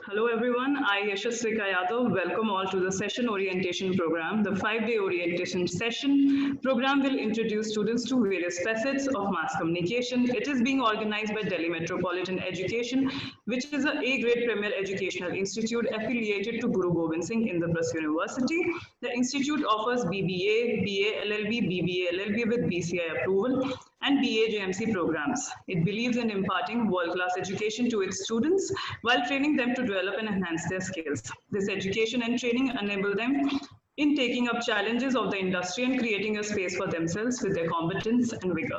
Hello everyone, I Yashasvi Yadav welcome all to the session orientation program. The 5-day orientation session program will introduce students to various facets of mass communication. It is being organized by Delhi Metropolitan Education, which is an A-grade premier educational institute affiliated to Guru Gobind Singh Indraprastha University. The institute offers BBA, BA LLB, BBA LLB with BCI approval, and BA JMC programs. It believes in imparting world-class education to its students while training them to develop and enhance their skills. This education and training enable them in taking up challenges of the industry and creating a space for themselves with their competence and vigor.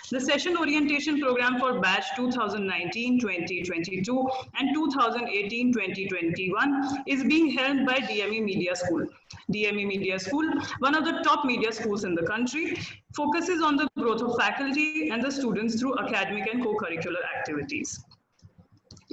The session orientation program for batch 2019-2022 and 2018-2021 is being held by DME Media School. DME Media School, one of the top media schools in the country, focuses on the growth of faculty and the students through academic and co-curricular activities.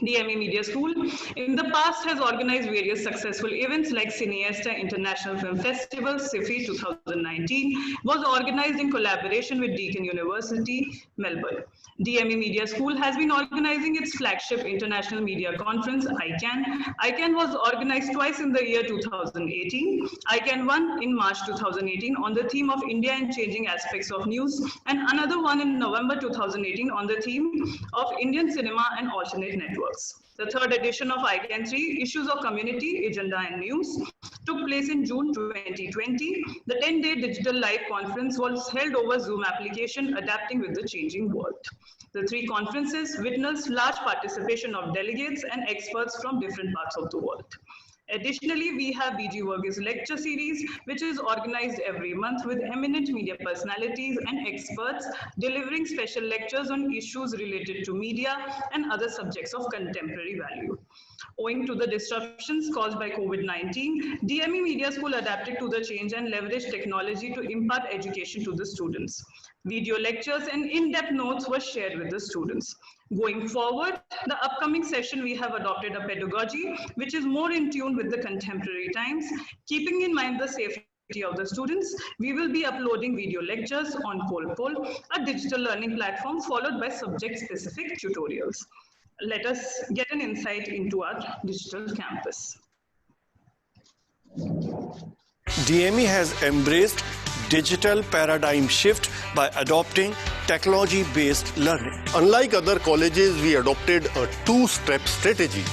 DME Media School in the past has organized various successful events like Cineasta International Film Festival, SIFI 2019, was organized in collaboration with Deakin University, Melbourne. DME Media School has been organizing its flagship international media conference, ICANN. ICANN was organized twice in the year 2018. ICANN one in March 2018 on the theme of India and changing aspects of news, and another one in November 2018 on the theme of Indian cinema and alternate networks. The third edition of ICANN 3, Issues of Community, Agenda and News, took place in June 2020. The 10-day digital live conference was held over Zoom application, adapting with the changing world. The three conferences witnessed large participation of delegates and experts from different parts of the world. Additionally, we have BG Varghese lecture series, which is organized every month with eminent media personalities and experts delivering special lectures on issues related to media and other subjects of contemporary value. Owing to the disruptions caused by COVID-19, DME Media School adapted to the change and leveraged technology to impart education to the students. Video lectures and in-depth notes were shared with the students. Going forward, the upcoming session, we have adopted a pedagogy which is more in tune with the contemporary times. Keeping in mind the safety of the students, we will be uploading video lectures on Polpol, a digital learning platform followed by subject-specific tutorials. Let us get an insight into our digital campus. DME has embraced digital paradigm shift by adopting technology-based learning. Unlike other colleges, we adopted a two-step strategy.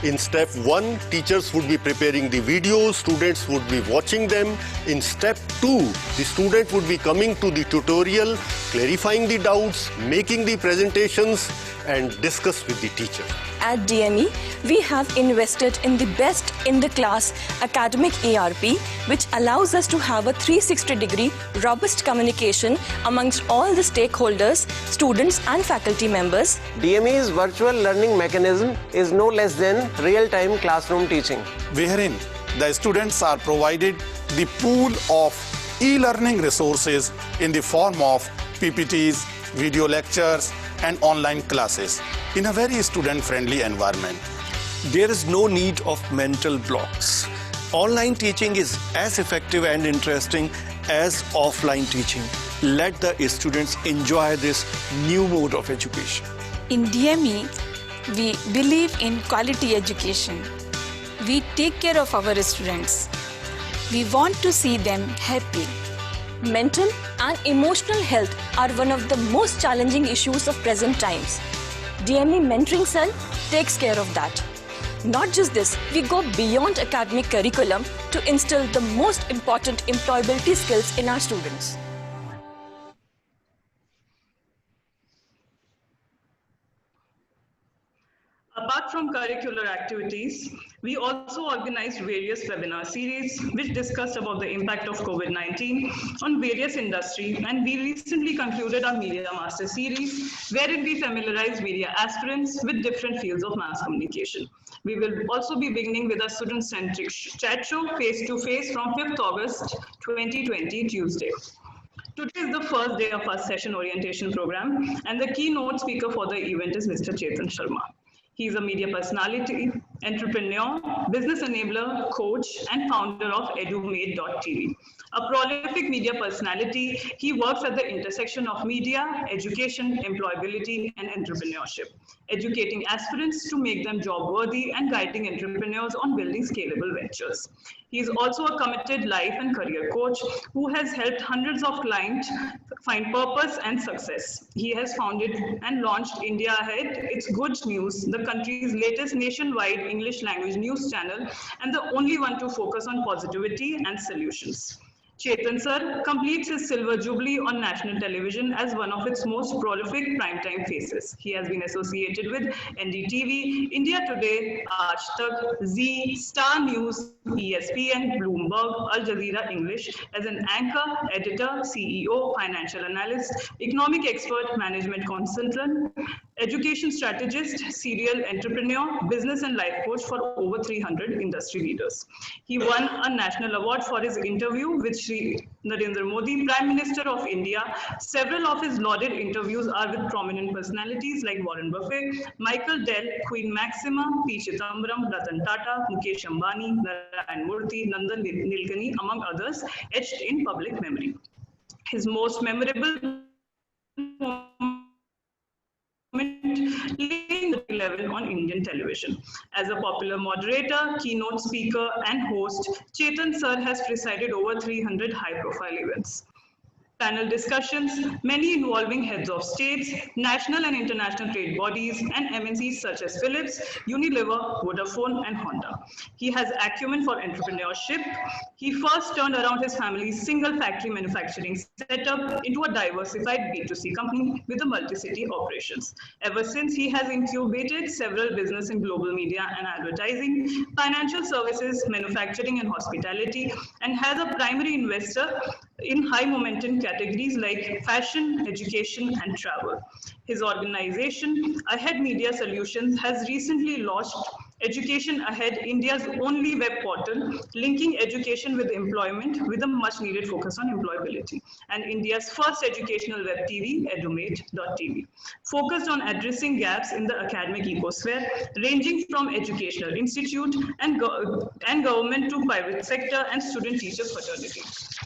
In step 1, teachers would be preparing the videos, students would be watching them. In step 2, the student would be coming to the tutorial, clarifying the doubts, making the presentations, and discuss with the teacher. At DME, we have invested in the best in the class academic ERP, which allows us to have a 360-degree robust communication amongst all the stakeholders, students and faculty members. DME's virtual learning mechanism is no less than real-time classroom teaching, wherein the students are provided the pool of e-learning resources in the form of PPTs, video lectures, and online classes in a very student-friendly environment. There is no need of mental blocks. Online teaching is as effective and interesting as offline teaching. Let the students enjoy this new mode of education. In DME, we believe in quality education. We take care of our students. We want to see them happy. Mental and emotional health are one of the most challenging issues of present times. DME Mentoring Cell takes care of that. Not just this, we go beyond academic curriculum to instill the most important employability skills in our students. Apart from curricular activities, we also organized various webinar series which discussed about the impact of COVID-19 on various industries, and we recently concluded our Media Master series wherein we familiarized media aspirants with different fields of mass communication. We will also be beginning with a student-centric chat show face-to-face from 5th August 2020, Tuesday. Today is the first day of our session orientation program, and the keynote speaker for the event is Mr. Chetan Sharma. He is a media personality entrepreneur, business enabler, coach, and founder of edumate.tv. A prolific media personality, he works at the intersection of media, education, employability, and entrepreneurship, educating aspirants to make them job worthy and guiding entrepreneurs on building scalable ventures. He is also a committed life and career coach who has helped hundreds of clients find purpose and success. He has founded and launched India Ahead, It's Good News, the country's latest nationwide English language news channel and the only one to focus on positivity and solutions. Chetan sir completes his silver jubilee on national television as one of its most prolific primetime faces. He has been associated with NDTV, India Today, Aaj Tak, Z, Star News, ESPN, Bloomberg, Al Jazeera English as an anchor, editor, CEO, financial analyst, economic expert, management consultant, education strategist, serial entrepreneur, business and life coach for over 300 industry leaders. He won a national award for his interview with Sri Narendra Modi, Prime Minister of India. Several of his lauded interviews are with prominent personalities like Warren Buffett, Michael Dell, Queen Maxima, P. Chidambaram, Ratan Tata, Mukesh Ambani, Narayan Murthy, Nandan Nilekani, among others, etched in public memory. His most memorable in 11 on Indian television. As a popular moderator, keynote speaker, and host, Chetan sir has presided over 300 high-profile events. Panel discussions, many involving heads of states, national and international trade bodies, and MNCs such as Philips, Unilever, Vodafone, and Honda. He has acumen for entrepreneurship. He first turned around his family's single factory manufacturing setup into a diversified B2C company with a multi-city operations. Ever since, he has incubated several businesses in global media and advertising, financial services, manufacturing, and hospitality, and has a primary investor in high momentum categories like fashion, education, and travel. His organization, Ahead Media Solutions, has recently launched Education Ahead, India's only web portal, linking education with employment with a much needed focus on employability, and India's first educational web TV, edumate.tv, focused on addressing gaps in the academic ecosphere, ranging from educational institute and government to private sector and student-teacher fraternity.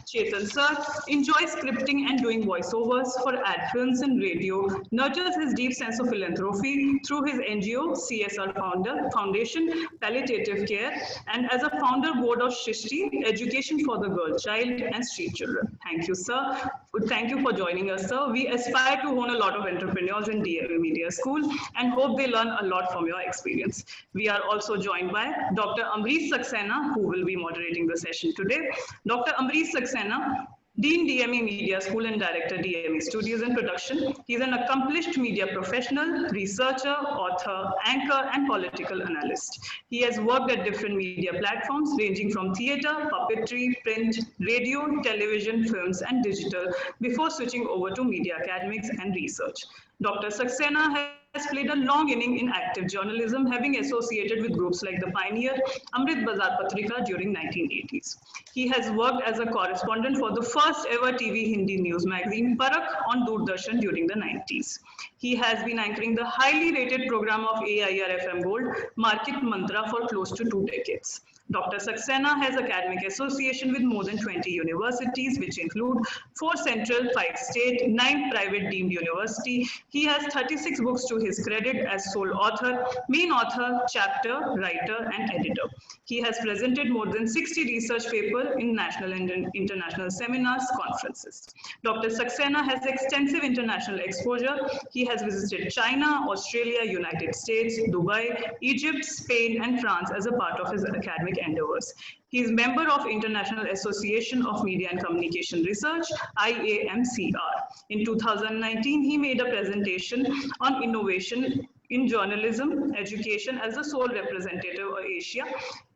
Chetan sir enjoys scripting and doing voiceovers for ad films and radio, nurtures his deep sense of philanthropy through his NGO, CSR Foundation, Palliative Care, and as a founder board of Shishti, Education for the Girl Child and Street Children. Thank you, sir. Thank you for joining us, sir. We aspire to own a lot of entrepreneurs in DME Media School and hope they learn a lot from your experience. We are also joined by Dr. Amrish Saxena, who will be moderating the session today. Dr. Amrish Saxena, Dean DME Media School and Director DME Studios and Production. He is an accomplished media professional, researcher, author, anchor, and political analyst. He has worked at different media platforms ranging from theatre, puppetry, print, radio, television, films, and digital before switching over to media academics and research. Dr. Saxena has played a long inning in active journalism, having associated with groups like The Pioneer, Amrit Bazar Patrika during 1980s. He has worked as a correspondent for the first ever TV Hindi news magazine, Parak, on Doordarshan during the 90s. He has been anchoring the highly rated program of AIR FM Gold, Market Mantra, for close to 2 decades. Dr. Saxena has academic association with more than 20 universities, which include 4 central, 5 state, 9 private deemed university. He has 36 books to his credit as sole author, main author, chapter, writer, and editor. He has presented more than 60 research papers in national and international seminars, conferences. Dr. Saxena has extensive international exposure. He has visited China, Australia, United States, Dubai, Egypt, Spain, and France as a part of his academic endeavors. He is member of International Association of Media and Communication Research, IAMCR. In 2019, he made a presentation on innovation in journalism education as the sole representative of Asia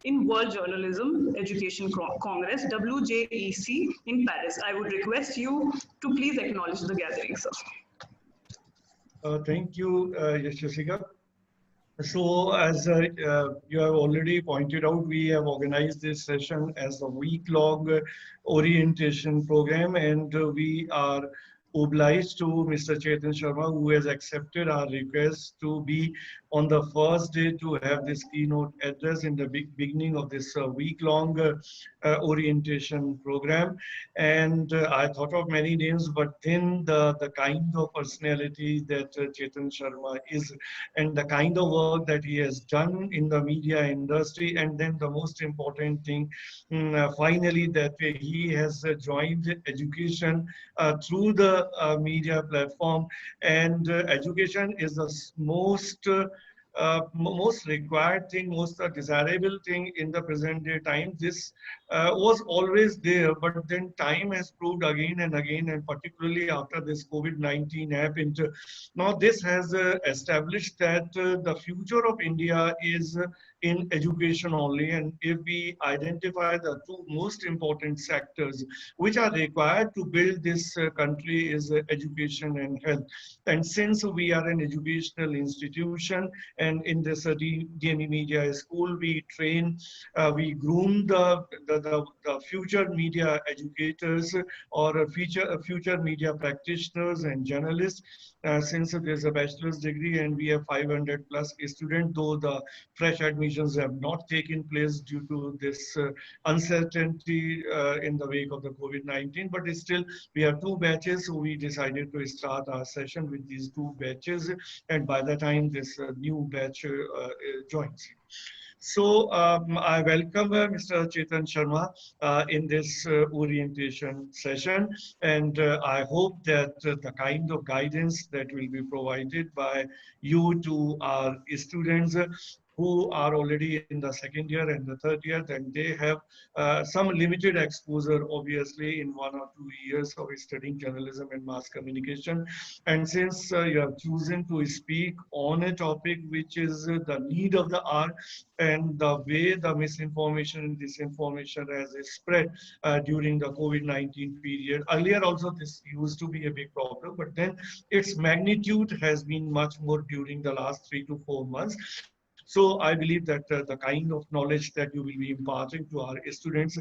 in World Journalism Education Congress, WJEC, in Paris. I would request you to please acknowledge the gathering, sir. Thank you, Yashasika. So as you have already pointed out, we have organized this session as a week-long orientation program, and we are obliged to Mr. Chetan Sharma, who has accepted our request to be on the first day to have this keynote address in the beginning of this week-long orientation program. And I thought of many names, but then the kind of personality that Chetan Sharma is, and the kind of work that he has done in the media industry, and then the most important thing, finally, that he has joined education through the media platform. And education is the most required thing, most desirable thing in the present day time. This was always there, but then time has proved again and again, and particularly after this COVID-19 happened. Now this has established that the future of India is in education only. And if we identify the two most important sectors which are required to build this country is education and health. And since we are an educational institution, and in this DME Media School, we train, we groom the future media educators or future media practitioners and journalists. Since there's a bachelor's degree and we have 500 plus students, though the fresh admissions have not taken place due to this uncertainty in the wake of the COVID-19, but still we have two batches, so we decided to start our session with these two batches, and by the time this new batch joins. So I welcome Mr. Chetan Sharma in this orientation session, and I hope that the kind of guidance that will be provided by you to our students who are already in the second year and the third year, then they have some limited exposure, obviously, in 1 or 2 years of studying journalism and mass communication. And since you have chosen to speak on a topic which is the need of the hour, and the way the misinformation and disinformation has spread during the COVID-19 period. Earlier also this used to be a big problem, but then its magnitude has been much more during the last 3 to 4 months. So I believe that the kind of knowledge that you will be imparting to our students,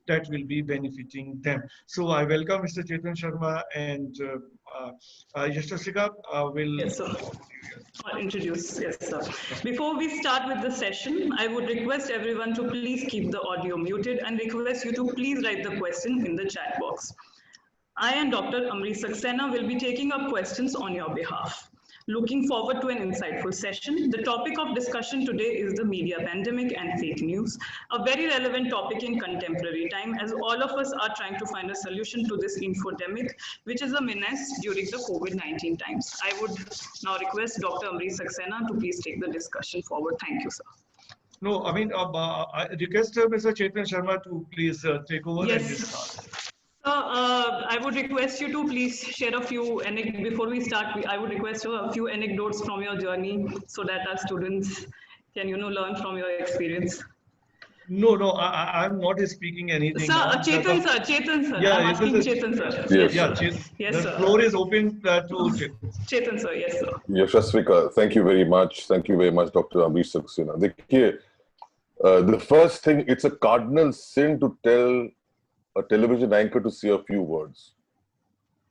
that will be benefiting them. So I welcome Mr. Chetan Sharma, and Yashasika will... Yes, sir. I'll introduce, yes, sir. Before we start with the session, I would request everyone to please keep the audio muted and request you to please write the question in the chat box. I and Dr. Amrish Saxena will be taking up questions on your behalf. Looking forward to an insightful session. The topic of discussion today is the media pandemic and fake news, a very relevant topic in contemporary time, as all of us are trying to find a solution to this infodemic, which is a menace during the COVID-19 times. I would now request Dr. Amrish Saxena to please take the discussion forward. Thank you, sir. No, I mean, I request Mr. Chetan Sharma to please take over. Yes. And start. I would request you to please share a few, before we start, I would request a few anecdotes from your journey so that our students can, learn from your experience. No, I'm not speaking anything. Sir, Chetan sir. Yeah, I'm asking Chetan sir. Yes, yeah, yes, the sir. floor is open to Chetan. Chetan sir, yes, sir. Yashasvika, thank you very much. Thank you very much, Dr. Amrish Saxena. The first thing, it's a cardinal sin to tell a television anchor to say a few words.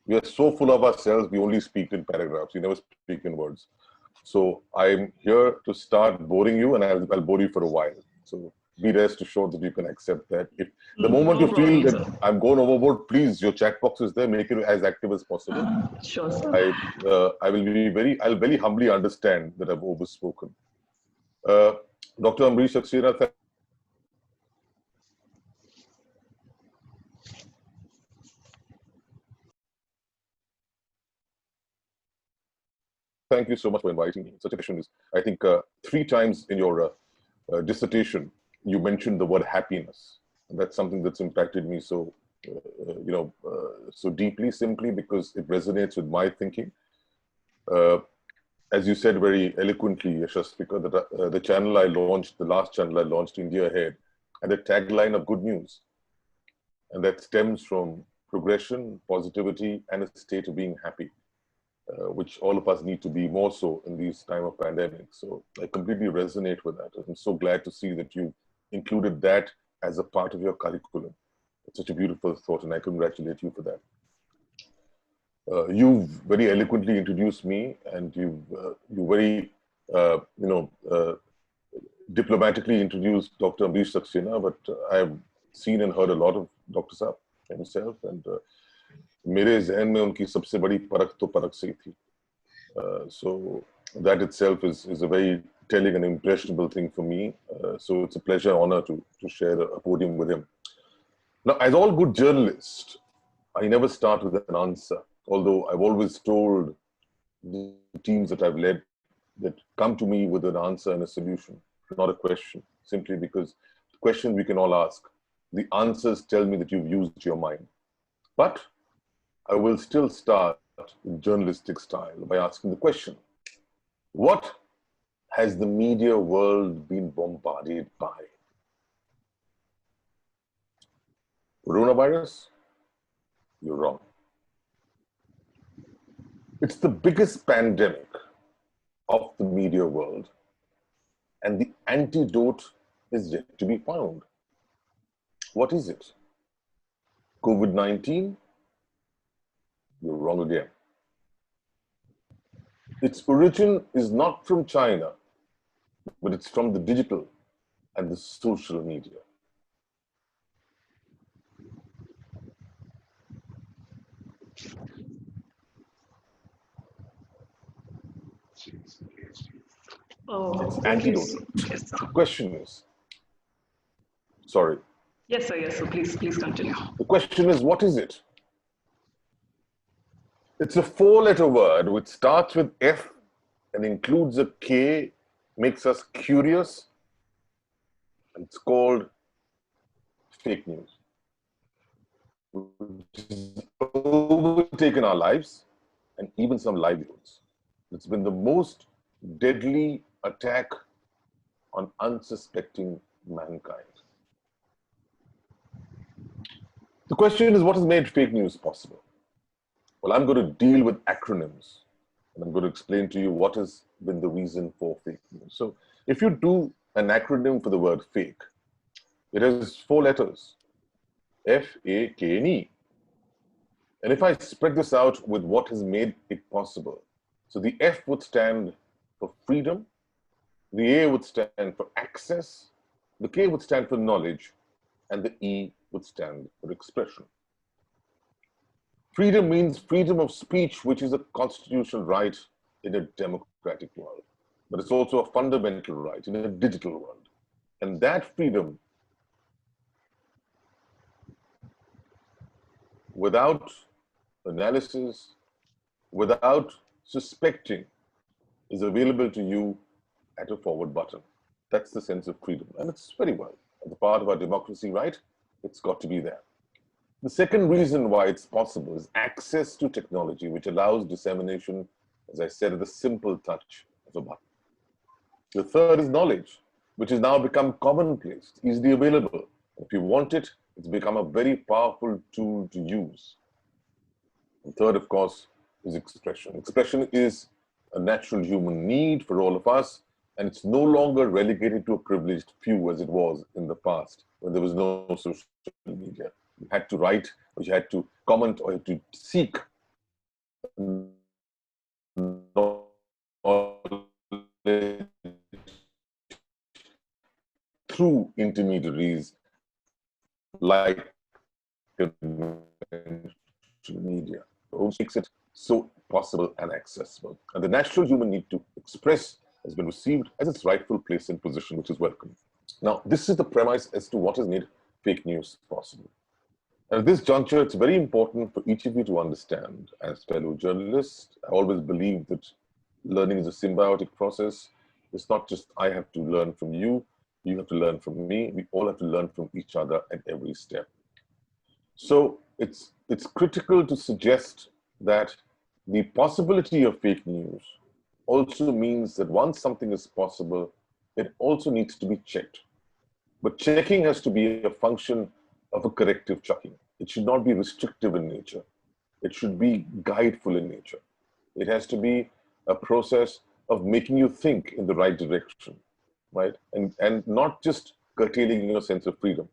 We are so full of ourselves, we only speak in paragraphs. We never speak in words. So I'm here to start boring you, and I'll bore you for a while. So be rest assured that you can accept that. If the moment you feel that I'm going overboard, please, your chat box is there. Make it as active as possible. Sure, sir. I'll very humbly understand that I've overspoken. Dr. Amrish Saxena, thank you so much for inviting me. Such a question is, I think, 3 times in your dissertation, you mentioned the word happiness. And that's something that's impacted me so, so deeply, simply because it resonates with my thinking. As you said very eloquently, Yashasvika, that the channel I launched, the last channel I launched, India Ahead, and the tagline of good news. And that stems from progression, positivity, and a state of being happy. Which all of us need to be more so in these time of pandemic. So I completely resonate with that. I'm so glad to see that you included that as a part of your curriculum. It's such a beautiful thought, and I congratulate you for that. You've very eloquently introduced me, and you very diplomatically introduce Dr. Ambrish Saxena, but I've seen and heard a lot of Dr. Saab himself, and मेरे ज़हन में उनकी सबसे बड़ी परख तो परख से ही थी. So that itself is a very telling and impressionable thing for me. So it's a pleasure, honor to share a podium with him. Now, as all good journalists, I never start with an answer, although I've always told the teams that I've led that come to me with an answer and a solution, not a question, simply because the question we can all ask, the answers tell me that you've used your mind. But I will still start in journalistic style by asking the question, what has the media world been bombarded by? Coronavirus? You're wrong. It's the biggest pandemic of the media world, and the antidote is yet to be found. What is it? COVID-19? You're wrong again. Its origin is not from China, but it's from the digital and the social media. Oh, Antidote. yes, sir. The question is, sorry. Yes, sir, please continue. The question is, what is it? It's a 4-letter word which starts with F and includes a K, makes us curious. It's called fake news, which has overtaken our lives and even some livelihoods. It's been the most deadly attack on unsuspecting mankind. The question is, what has made fake news possible? Well, I'm going to deal with acronyms, and I'm going to explain to you what has been the reason for fake news. So if you do an acronym for the word fake, it has 4 letters, F-A-K-N-E. And if I spread this out with what has made it possible, so the F would stand for freedom, the A would stand for access, the K would stand for knowledge, and the E would stand for expression. Freedom means freedom of speech, which is a constitutional right in a democratic world. But it's also a fundamental right in a digital world. And that freedom, without analysis, without suspecting, is available to you at a forward button. That's the sense of freedom. And it's very well. At the part of our democracy, right? It's got to be there. The second reason why it's possible is access to technology, which allows dissemination, as I said, at the simple touch of a button. The third is knowledge, which has now become commonplace, easily available. If you want it, it's become a very powerful tool to use. And third, of course, is expression. Expression is a natural human need for all of us, and it's no longer relegated to a privileged few as it was in the past, when there was no social media. You had to write, or you had to comment, or you had to seek through intermediaries like media, which makes it so possible and accessible. And the natural human need to express has been received as its rightful place and position, which is welcome. Now, this is the premise as to what has made fake news possible. And at this juncture, it's very important for each of you to understand, as fellow journalists, I always believe that learning is a symbiotic process. It's not just I have to learn from you, you have to learn from me. We all have to learn from each other at every step. So it's critical to suggest that the possibility of fake news also means that once something is possible, it also needs to be checked. But checking has to be a function of a corrective checking. It should not be restrictive in nature. It should be guideful in nature. It has to be a process of making you think in the right direction, right? And not just curtailing your sense of freedom.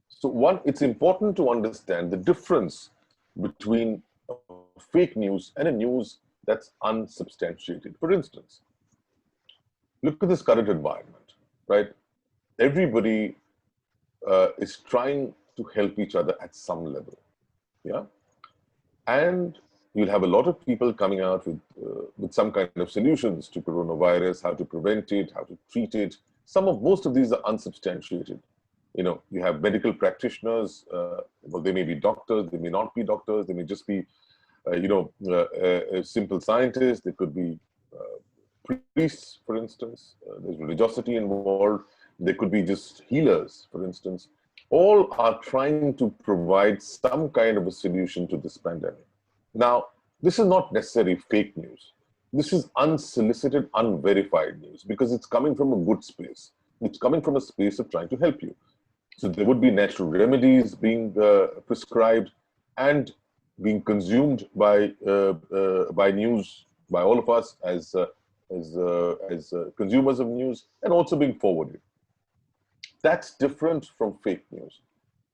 So it's important to understand the difference between fake news and a news that's unsubstantiated. For instance, look at this current environment, right? Everybody is trying to help each other at some level, yeah? And you'll have a lot of people coming out with some kind of solutions to coronavirus, how to prevent it, how to treat it. Most of these are unsubstantiated. You know, you have medical practitioners, well, they may be doctors, they may not be doctors, they may just be, simple scientists, they could be priests, for instance, there's religiosity involved, they could be just healers, for instance. All are trying to provide some kind of a solution to this pandemic. Now, this is not necessarily fake news. This is unsolicited, unverified news because it's coming from a good space. It's coming from a space of trying to help you. So there would be natural remedies being prescribed and being consumed by news, by all of us as consumers of news, and also being forwarded. That's different from fake news,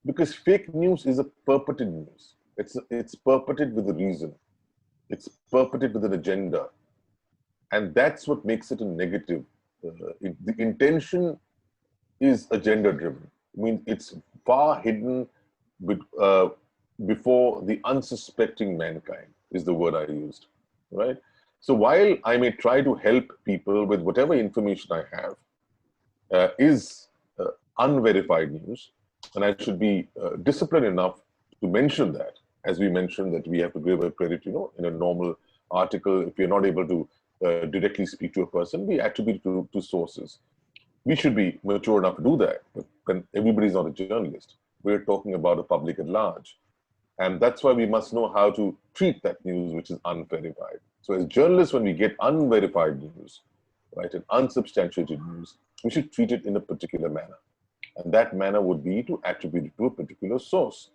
because fake news is a purported news. It's purported with a reason. It's purported with an agenda, and that's what makes it a negative. The intention is agenda-driven. I mean, it's far hidden before the unsuspecting mankind is the word I used, right? So while I may try to help people with whatever information I have, is unverified news, and I should be disciplined enough to mention that, as we mentioned that we have to give a credit, you know, in a normal article, if we're not able to directly speak to a person, we attribute to sources. We should be mature enough to do that, but then everybody's not a journalist. We're talking about the public at large. And that's why we must know how to treat that news which is unverified. So as journalists, when we get unverified news, right, and unsubstantiated news, we should treat it in a particular manner. And that manner would be to attribute it to a particular source.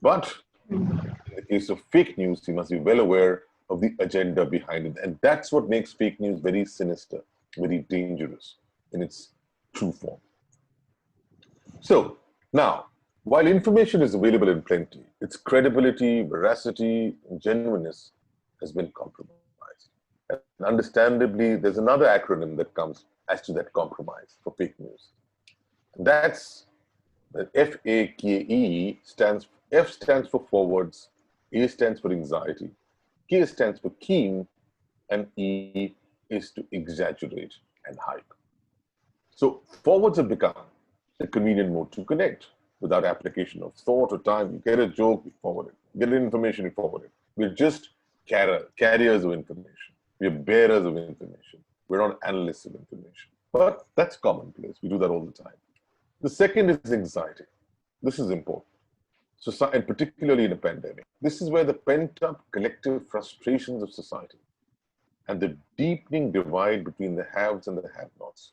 But in the case of fake news, you must be well aware of the agenda behind it. And that's what makes fake news very sinister, very dangerous in its true form. So now, while information is available in plenty, its credibility, veracity, and genuineness has been compromised. And understandably, there's another acronym that comes as to that compromise for fake news. That's the FAKE stands. F stands for forwards, A stands for anxiety, K stands for keen, and E is to exaggerate and hype. So forwards have become a convenient mode to connect without application of thought or time. You get a joke, you forward it. You get information, you forward it. We're just carriers of information. We're bearers of information. We're not analysts of information. But that's commonplace. We do that all the time. The second is anxiety. This is important. So, and particularly in a pandemic. This is where the pent-up collective frustrations of society and the deepening divide between the haves and the have-nots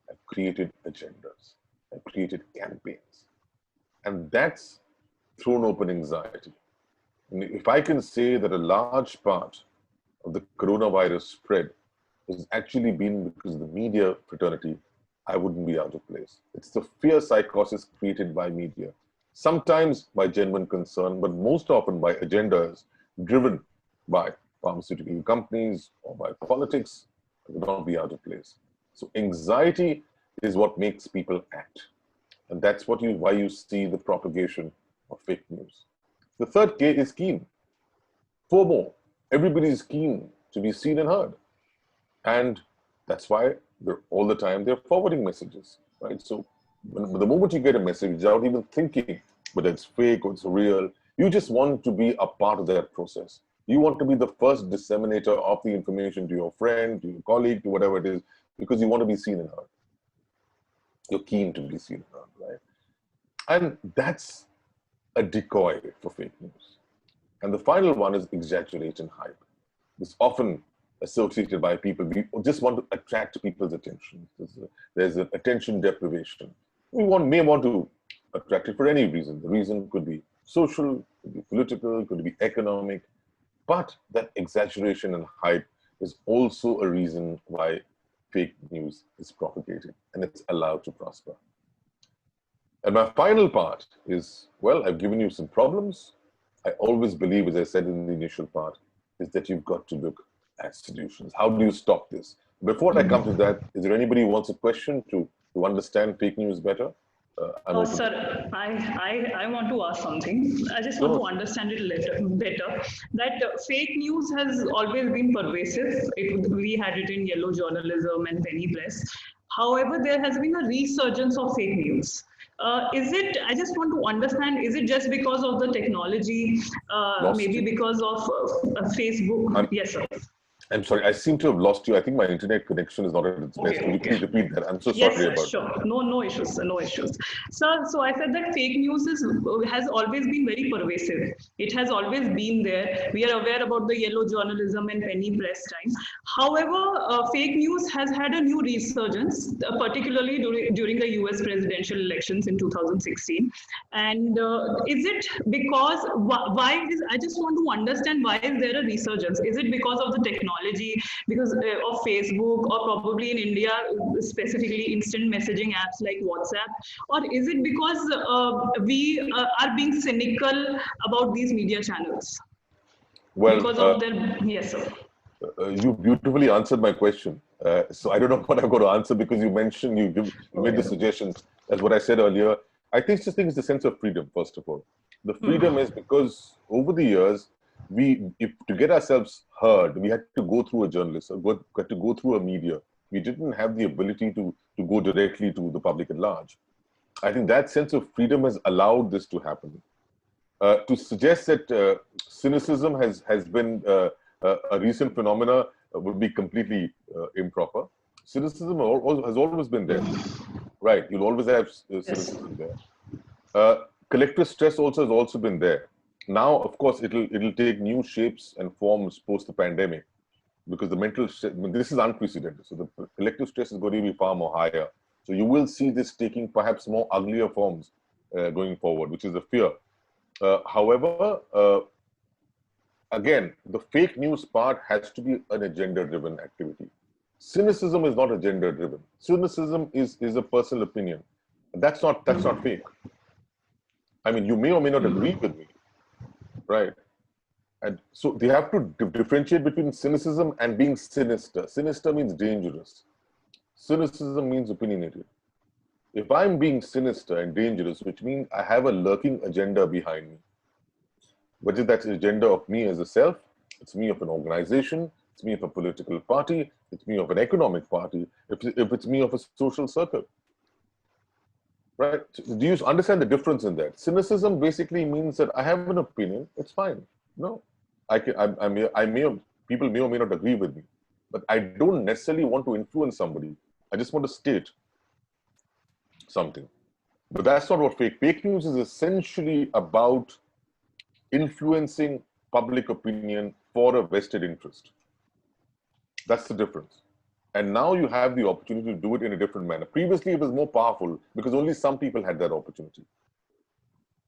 have created agendas, have created campaigns. And that's thrown open anxiety. And if I can say that a large part of the coronavirus spread has actually been because of the media fraternity, I wouldn't be out of place. It's the fear psychosis created by media, sometimes by genuine concern, but most often by agendas driven by pharmaceutical companies or by politics. It would not be out of place. So anxiety is what makes people act. And that's why you see the propagation of fake news. The third K is keen. FOMO. Everybody is keen to be seen and heard. And that's why all the time they're forwarding messages, right? So the moment you get a message without even thinking whether it's fake or it's real, you just want to be a part of that process. You want to be the first disseminator of the information to your friend, to your colleague, to whatever it is, because you want to be seen and heard. You're keen to be seen and heard, right? And that's a decoy for fake news. And the final one is exaggerate and hype. It's often associated by people. We just want to attract people's attention. There's an attention deprivation. We may want to attract it for any reason. The reason could be social, could be political, could be economic. But that exaggeration and hype is also a reason why fake news is propagated and it's allowed to prosper. And my final part is, well, I've given you some problems. I always believe, as I said in the initial part, is that you've got to look at solutions. How do you stop this? Before I come to that, is there anybody who wants a question to understand fake news better? Sir, I want to ask something. I just want to understand it better. That fake news has always been pervasive. We had it in yellow journalism and penny press. However, there has been a resurgence of fake news. I just want to understand, is it just because of the technology, maybe because of Facebook? Yes, sir. I'm sorry, I seem to have lost you. I think my internet connection is not at its best. Could you please repeat that? I'm so sorry about sure. That. No issues, sir. No issues. Sir, so I said that fake news has always been very pervasive. It has always been there. We are aware about the yellow journalism and penny press time. However, fake news has had a new resurgence, particularly during the US presidential elections in 2016. And is it because, I just want to understand why is there a resurgence? Is it because of the technology, because of Facebook, or probably in India, specifically instant messaging apps like WhatsApp? Or is it because we are being cynical about these media channels? Well, because of their, yes, sir. You beautifully answered my question. So I don't know what I've got to answer because you mentioned, you made the suggestions. As what I said earlier, I think it's the sense of freedom, first of all. The freedom is because over the years, to get ourselves heard, we had to go through a journalist, had to go through a media. We didn't have the ability to go directly to the public at large. I think that sense of freedom has allowed this to happen. To suggest that cynicism has been a recent phenomena would be completely improper. Cynicism has always been there, right? You'll always have cynicism there. Collective stress has also been there. Now, of course, it'll take new shapes and forms post the pandemic, because this is unprecedented. So the collective stress is going to be far more higher. So you will see this taking perhaps more uglier forms going forward, which is the fear. However, again, the fake news part has to be an agenda-driven activity. Cynicism is not agenda-driven. Cynicism is a personal opinion. That's not fake. I mean, you may or may not agree with me, right? And so they have to differentiate between cynicism and being sinister. Sinister means dangerous. Cynicism means opinionated. If I'm being sinister and dangerous, which means I have a lurking agenda behind me, whether that's an agenda of me as a self, it's me of an organization, it's me of a political party, it's me of an economic party, if it's me of a social circle. Right? Do you understand the difference in that? Cynicism basically means that I have an opinion, it's fine. No, people may or may not agree with me, but I don't necessarily want to influence somebody. I just want to state something. But that's not what fake news is. Essentially about influencing public opinion for a vested interest. That's the difference. And now you have the opportunity to do it in a different manner. Previously, it was more powerful because only some people had that opportunity.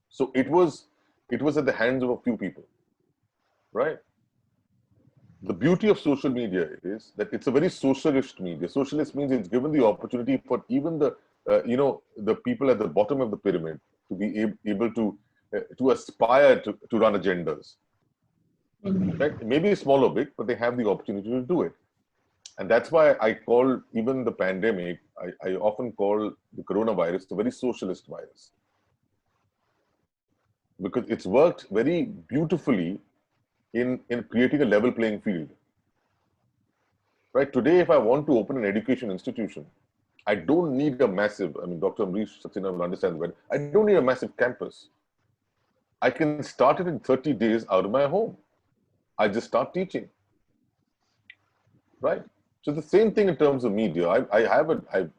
So it was at the hands of a few people, right? The beauty of social media is that it's a very socialist media. Socialist means it's given the opportunity for even the people at the bottom of the pyramid to be able to aspire to run agendas. Right? Maybe small or big, but they have the opportunity to do it. And that's why I call even the pandemic, I often call the coronavirus a very socialist virus. Because it's worked very beautifully in creating a level playing field. Right? Today, if I want to open an education institution, I don't need a massive, Dr. Amrish Saxena will understand that, I don't need a massive campus. I can start it in 30 days out of my home. I just start teaching. Right? So the same thing in terms of media. I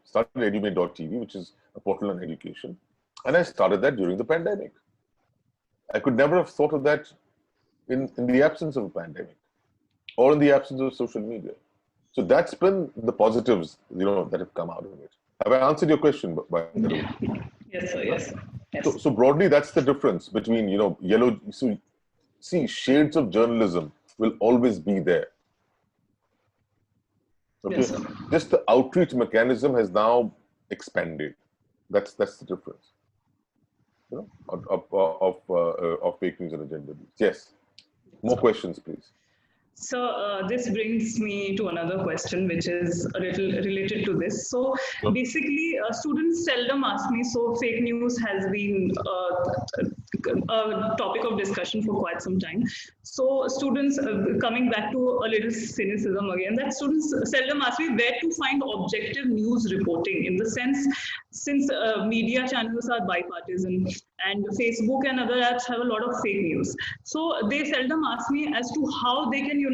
started edumate.tv, which is a portal on education. And I started that during the pandemic. I could never have thought of that in the absence of a pandemic or in the absence of social media. So that's been the positives, that have come out of it. Have I answered your question, by the way? Yes, sir. Yes. So broadly, that's the difference between, yellow. So see, shades of journalism will always be there. Okay. Yes, just the outreach mechanism has now expanded. That's the difference. Of fake news and agenda. Yes. More questions, please. So this brings me to another question, which is a little related to this. So basically, students seldom ask me. So fake news has been a topic of discussion for quite some time. So students, coming back to a little cynicism again, that students seldom ask me where to find objective news reporting. In the sense, since media channels are bipartisan and Facebook and other apps have a lot of fake news, so they seldom ask me as to how they can,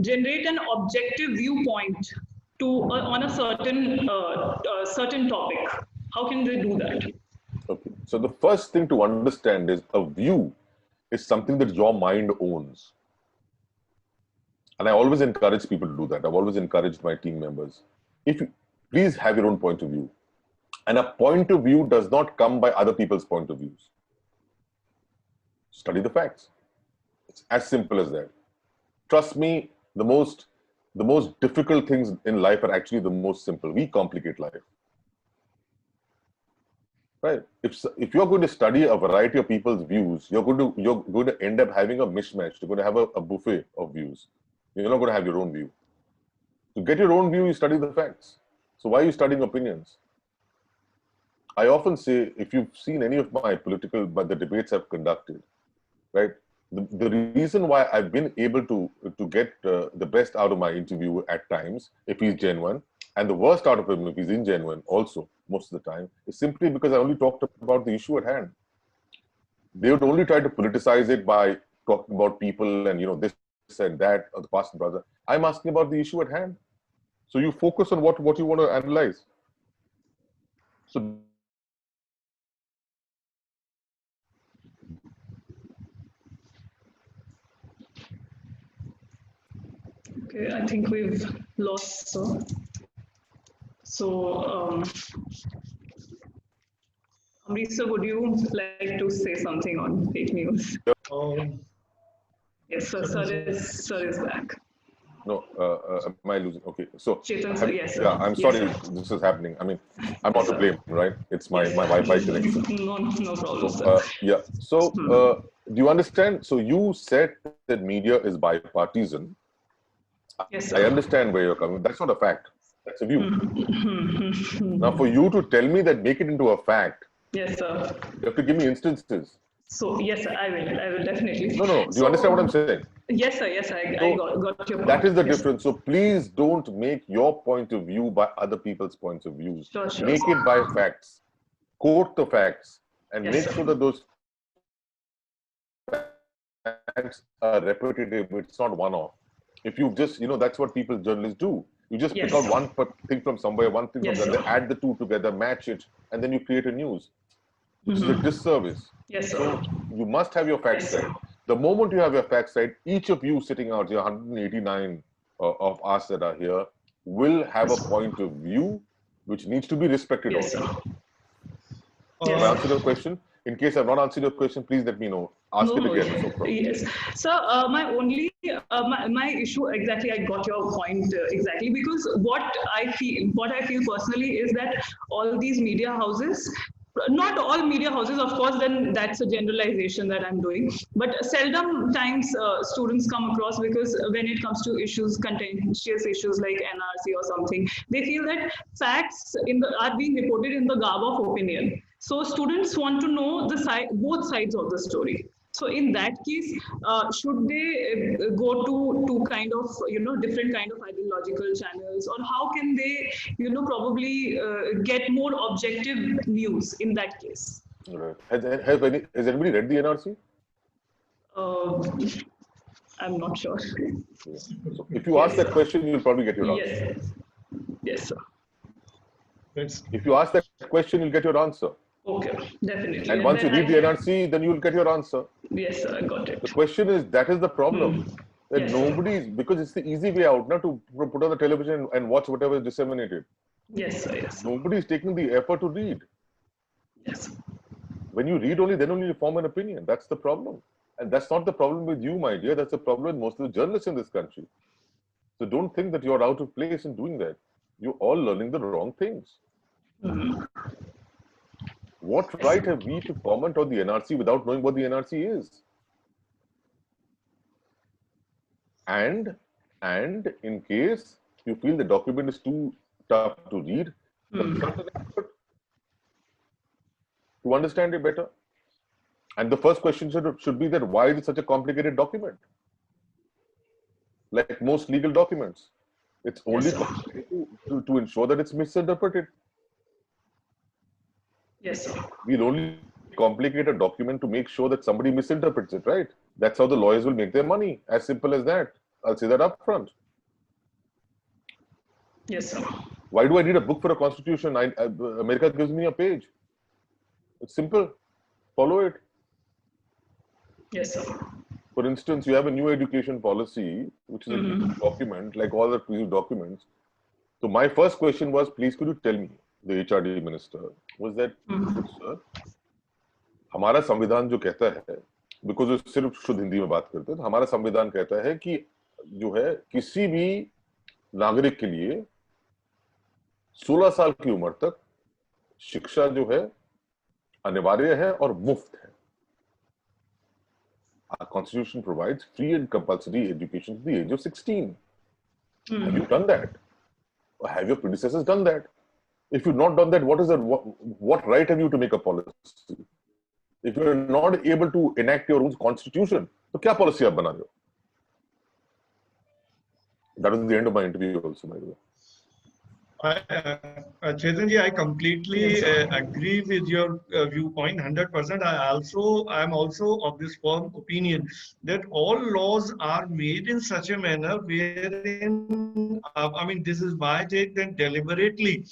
generate an objective viewpoint to on a certain topic. How can they do that? Okay. So the first thing to understand is a view is something that your mind owns. And I always encourage people to do that. I've always encouraged my team members. If you please have your own point of view. And a point of view does not come by other people's point of views. Study the facts. It's as simple as that. Trust me, the most difficult things in life are actually the most simple. We complicate life. Right? If you're going to study a variety of people's views, you're going to end up having a mishmash. You're going to have a buffet of views. You're not going to have your own view. To get your own view, you study the facts. So why are you studying opinions? I often say, if you've seen any of my the debates I've conducted, right? The reason why I've been able to get the best out of my interviewer at times, if he's genuine, and the worst out of him if he's ingenuine also, most of the time, is simply because I only talked about the issue at hand. They would only try to politicize it by talking about people and, this and that, or the past and present. I'm asking about the issue at hand. So you focus on what you want to analyze. So Okay, I think we've lost. So Amrita, would you like to say something on fake news? Yes, sir is back. No, am I losing? Okay, so Chetan, sir, yes, sir. Yeah, I'm sorry this is happening. I mean, I'm not to blame, right? It's my Wi-Fi connection. No problem, so, sir. yeah. So, do you understand? So you said that media is bipartisan. Yes, sir. I understand where you're coming. That's not a fact. That's a view. Now, for you to tell me that, make it into a fact. Yes, sir. You have to give me instances. So yes, sir, I will definitely. No. Do you understand what I'm saying? Yes, sir. Yes, I got your point. That is the difference. So please don't make your point of view by other people's points of views. Sure, make it by facts. Quote the facts and make sure that those facts are repetitive. It's not one-off. If you just, that's what journalists do. You just pick out one thing from somewhere, one thing from there, add the two together, match it, and then you create a news. Which is a disservice. Yes, sir. So you must have your facts right. The moment you have your facts right, each of you sitting out here, 189 of us that are here, will have a point of view which needs to be respected. Yes, also. Sir. Have I answered your question? In case I've not answered your question, please let me know. Ask it again. No problem. Yes. So my only my issue exactly, I got your point exactly, because what I feel personally is that all these media houses, not all media houses, of course, then that's a generalization that I'm doing, but seldom times students come across, because when it comes to issues, contentious issues like NRC or something, they feel that facts are being reported in the garb of opinion. So students want to know both sides of the story. So in that case, should they go to kind of, different kind of ideological channels, or how can they, probably get more objective news in that case? Right. Has anybody read the NRC? I'm not sure. Yeah. So if you ask that question, you'll probably get your answer. Yes, sir. If you ask that question, you'll get your answer. Okay, definitely. And once you read the NRC, then you'll get your answer. Yes, sir, I got it. The question is, that is the problem. That because it's the easy way out, not to put on the television and watch whatever is disseminated. Yes, sir, yes. Nobody is taking the effort to read. Yes. When you read then only you form an opinion. That's the problem. And that's not the problem with you, my dear. That's the problem with most of the journalists in this country. So don't think that you're out of place in doing that. You're all learning the wrong things. What right have we to comment on the NRC without knowing what the NRC is? And And in case you feel the document is too tough to read, consult an expert to understand it better. And the first question should be that why is it such a complicated document? Like most legal documents, it's only complicated to ensure that it's misinterpreted. Yes, sir. We'll only complicate a document to make sure that somebody misinterprets it, right? That's how the lawyers will make their money. As simple as that. I'll say that up front. Yes, sir. Why do I need a book for a constitution? America gives me a page. It's simple. Follow it. Yes, sir. For instance, you have a new education policy, which is a legal document, like all the documents. So my first question was, please could you tell me, the HRD minister, was that, sir, हमारा संविधान जो कहता है, because वो सिर्फ शुद्ध हिंदी में बात करते हैं, तो हमारा संविधान कहता है कि जो है किसी भी नागरिक के लिए 16 साल की उम्र तक शिक्षा जो है अनिवार्य है और मुफ्त है. Our constitution provides free and compulsory education to the age of 16. Have you done that? Or have your predecessors done that? If you've not done that, what right have you to make a policy? If you're not able to enact your own constitution, तो क्या policy आप बना रहे हो? That was the end of my interview also, by the way. Chetan ji, I completely agree with your viewpoint, 100%. I'm also of this firm opinion that all laws are made in such a manner wherein, this is my take, that deliberately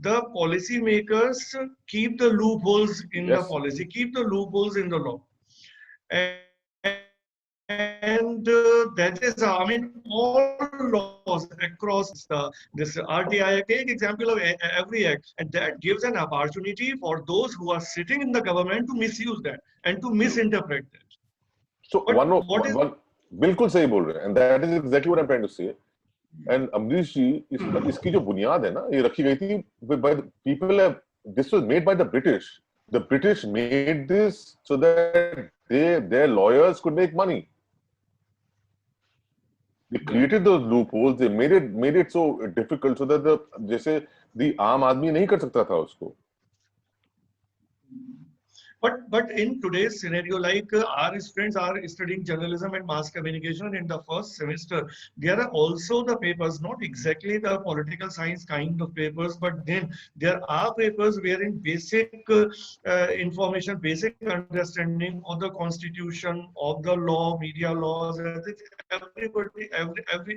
the policymakers keep the loopholes in the policy, keep the loopholes in the law. And that is, all laws across this RTI, take example of every act, and that gives an opportunity for those who are sitting in the government to misuse that and to misinterpret that. So बिल्कुल सही बोल रहे हैं, and that is exactly what I'm trying to say. And Amrish ji, इसकी जो बुनियाद है ना, ये रखी गई थी by the people. This was made by the British. The British made this so that their lawyers could make money. They created those loopholes. They made it so difficult so that the आम आदमी नहीं कर सकता था उसको. But in today's scenario, like our students are studying journalism and mass communication in the first semester, there are also the papers, not exactly the political science kind of papers, but then there are papers wherein basic information, basic understanding of the constitution, of the law, media laws,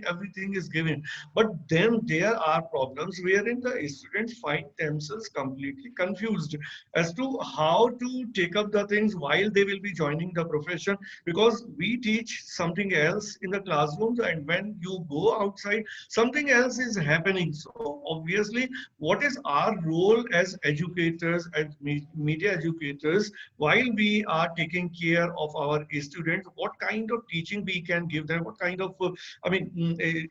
everything is given. But then there are problems wherein the students find themselves completely confused as to how to take up the things while they will be joining the profession, because we teach something else in the classrooms, and when you go outside, something else is happening. So obviously, what is our role as educators, as media educators, while we are taking care of our students? What kind of teaching we can give them? What kind of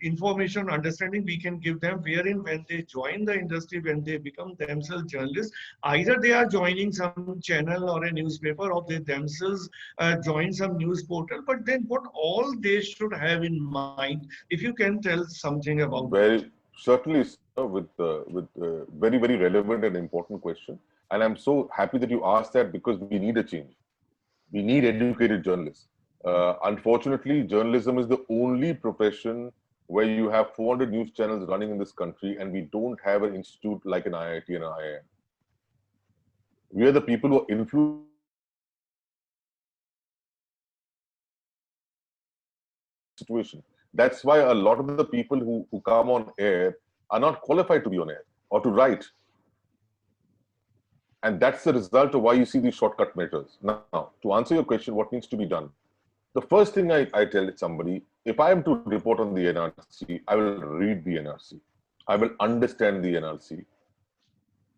information, understanding we can give them, wherein when they join the industry, when they become themselves journalists, either they are joining some channel or a newspaper, or they themselves join some news portal, but then what all they should have in mind, if you can tell something about that. Certainly, sir, with very, very relevant and important question. And I'm so happy that you asked that, because we need a change. We need educated journalists. Unfortunately, journalism is the only profession where you have 400 news channels running in this country, and we don't have an institute like an IIT and an IIM. We are the people who are influenced. Situation. That's why a lot of the people who come on air are not qualified to be on air or to write. And that's the result of why you see these shortcut measures. Now, to answer your question, what needs to be done? The first thing I tell somebody, if I am to report on the NRC, I will read the NRC. I will understand the NRC,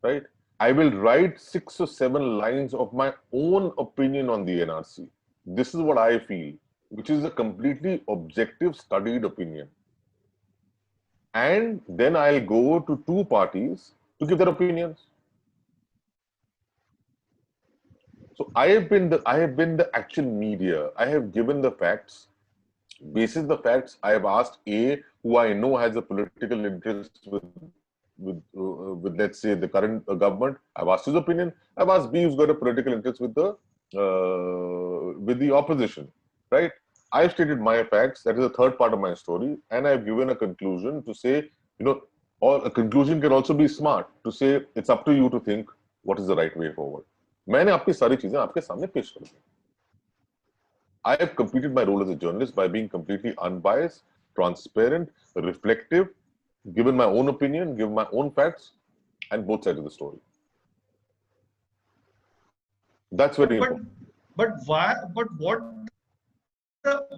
right? I will write 6 or 7 lines of my own opinion on the NRC. This is what I feel, which is a completely objective, studied opinion. And then I'll go to 2 parties to give their opinions. So I have been the actual media. I have given the facts. Basis the facts, I have asked A, who I know has a political interest with let's say the current government. I've asked his opinion. I've asked B, who's got a political interest with the opposition, right? I've stated my facts. That is the third part of my story, and I've given a conclusion to say, or a conclusion can also be smart to say it's up to you to think what is the right way forward. मैंने अपनी सारी चीजें आपके सामने पेश कर दी. I have completed my role as a journalist by being completely unbiased, transparent, reflective, given my own opinion, given my own facts, and both sides of the story. That's very important. But why? But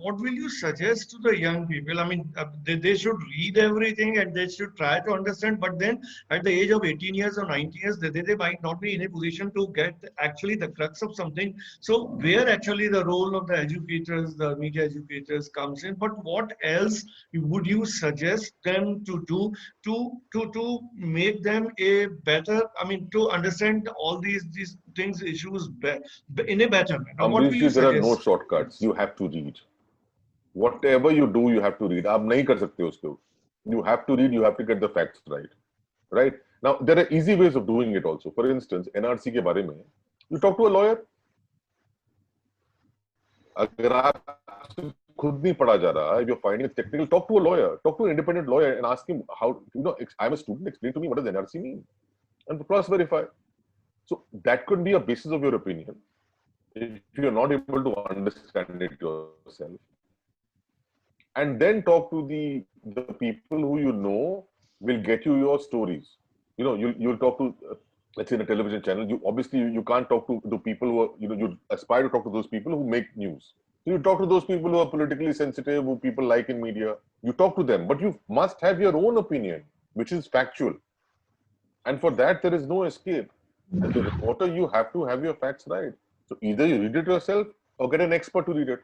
what will you suggest to the young people? I mean, they should read everything and they should try to understand. But then at the age of 18 years or 19 years, they might not be in a position to get actually the crux of something. So where actually the role of the educators, the media educators comes in. But what else would you suggest them to do to make them a better, I mean, to understand all these things, issues in a better manner? What will you There are suggest? no shortcuts. You have to read. Whatever you do, you have to read. आप नहीं कर सकते उसको. You have to read. You have to get the facts right. Right? Now, there are easy ways of doing it also. For instance, NRC के बारे में, you talk to a lawyer. अगर आप खुद नहीं पढ़ा जा रहा, if you're finding it technical, talk to a lawyer. Talk to an independent lawyer and ask him how, I'm a student, explain to me what does NRC mean? And cross-verify. So that could be a basis of your opinion if you're not able to understand it yourself. And then talk to the people who you know will get you your stories. You'll talk to, let's say in a television channel, you can't talk to the people who are, you aspire to talk to those people who make news. So you talk to those people who are politically sensitive, who people like in media. You talk to them, but you must have your own opinion, which is factual. And for that, there is no escape. As a reporter, you have to have your facts right. So either you read it yourself or get an expert to read it.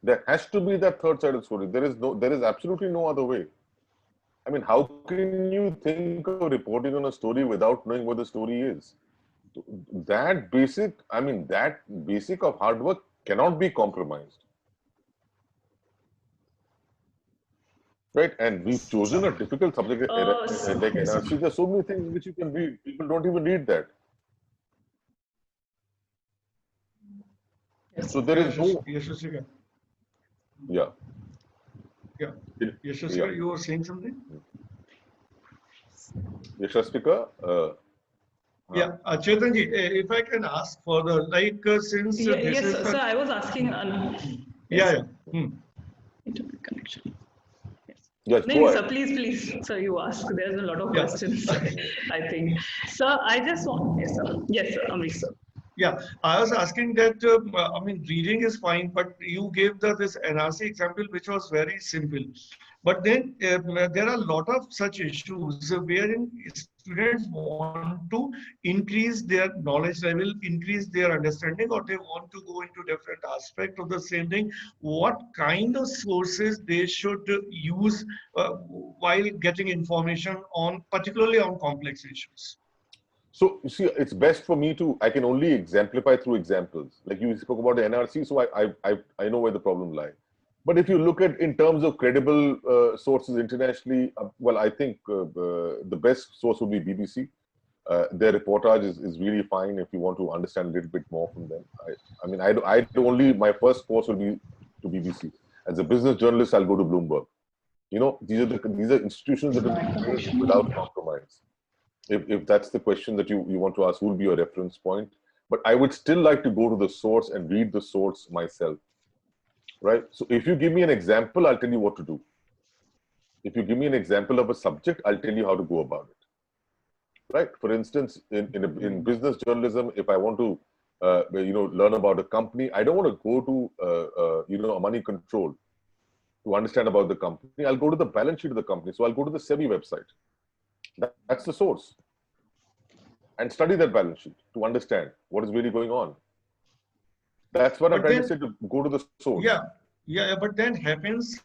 There has to be that third side of the story. There is absolutely no other way. I mean, how can you think of reporting on a story without knowing what the story is? That basic of hard work cannot be compromised. Right? And we've chosen a difficult subject like NRC. There's so many things which you can read. People don't even read that. Yes. So there is no... Yashasika. Yeah. Yeah. Yashasika, you were saying something? Yashasika? Yeah, Chetanji, if I can ask further, since yes, sir, I was asking. Internet connection. Yes, no, sir, please, sir, you ask. There's a lot of questions, I think. Sir, I just want, yes, sir, Amrish, sir. Yeah, I was asking that, reading is fine, but you gave this NRC example, which was very simple. But then there are a lot of such issues wherein students want to increase their knowledge level, increase their understanding, or they want to go into different aspects of the same thing. What kind of sources they should use while getting information on, particularly on complex issues? So, you see, it's best for me I can only exemplify through examples. Like you spoke about the NRC, so I know where the problem lies. But if you look at in terms of credible sources internationally, well, I think the best source would be BBC. Their reportage is really fine if you want to understand a little bit more from them. My first course will be to BBC. As a business journalist, I'll go to Bloomberg. These are institutions that are without compromise. If that's the question that you want to ask, who will be your reference point? But I would still like to go to the source and read the source myself. Right? So if you give me an example, I'll tell you what to do. If you give me an example of a subject, I'll tell you how to go about it. Right? For instance, in business journalism, if I want to learn about a company, I don't want to go to a money control to understand about the company. I'll go to the balance sheet of the company. So I'll go to the SEBI website. That's the source. And study that balance sheet to understand what is really going on. That's what I'm trying to say, to go to the source. Yeah, but then happens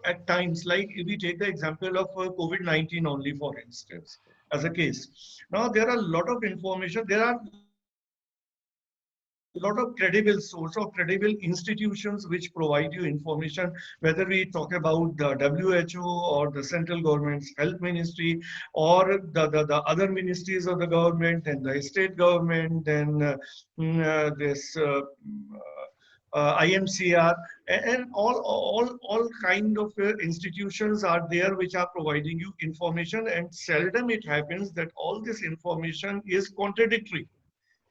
at times, like if we take the example of COVID-19 only, for instance, as a case. Now, there are a lot of information. There are lot of credible source or credible institutions which provide you information, whether we talk about the WHO or the central government's health ministry or the other ministries of the government and the state government and this IMCR and all kind of institutions are there which are providing you information, and seldom it happens that all this information is contradictory.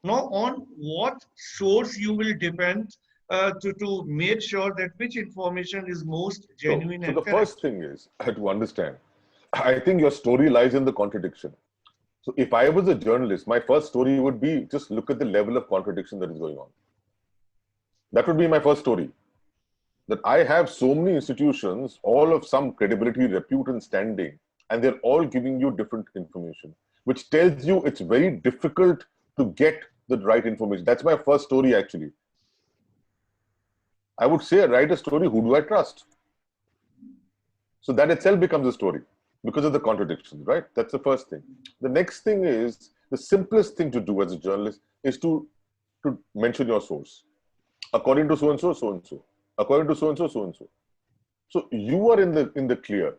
Now, on what source you will depend to make sure that which information is most genuine so and the correct? first thing is to understand, I think your story lies in the contradiction. So if I was a journalist, my first story would be just look at the level of contradiction that is going on. That would be my first story. That I have so many institutions, all of some credibility, repute, and standing, and they're all giving you different information, which tells you it's very difficult to get the right information. That's my first story, actually. I would say, write a story, who do I trust? So that itself becomes a story because of the contradictions, right? That's the first thing. The next thing is, the simplest thing to do as a journalist is to mention your source. According to so-and-so, so-and-so. According to so-and-so, so-and-so. So you are in the clear.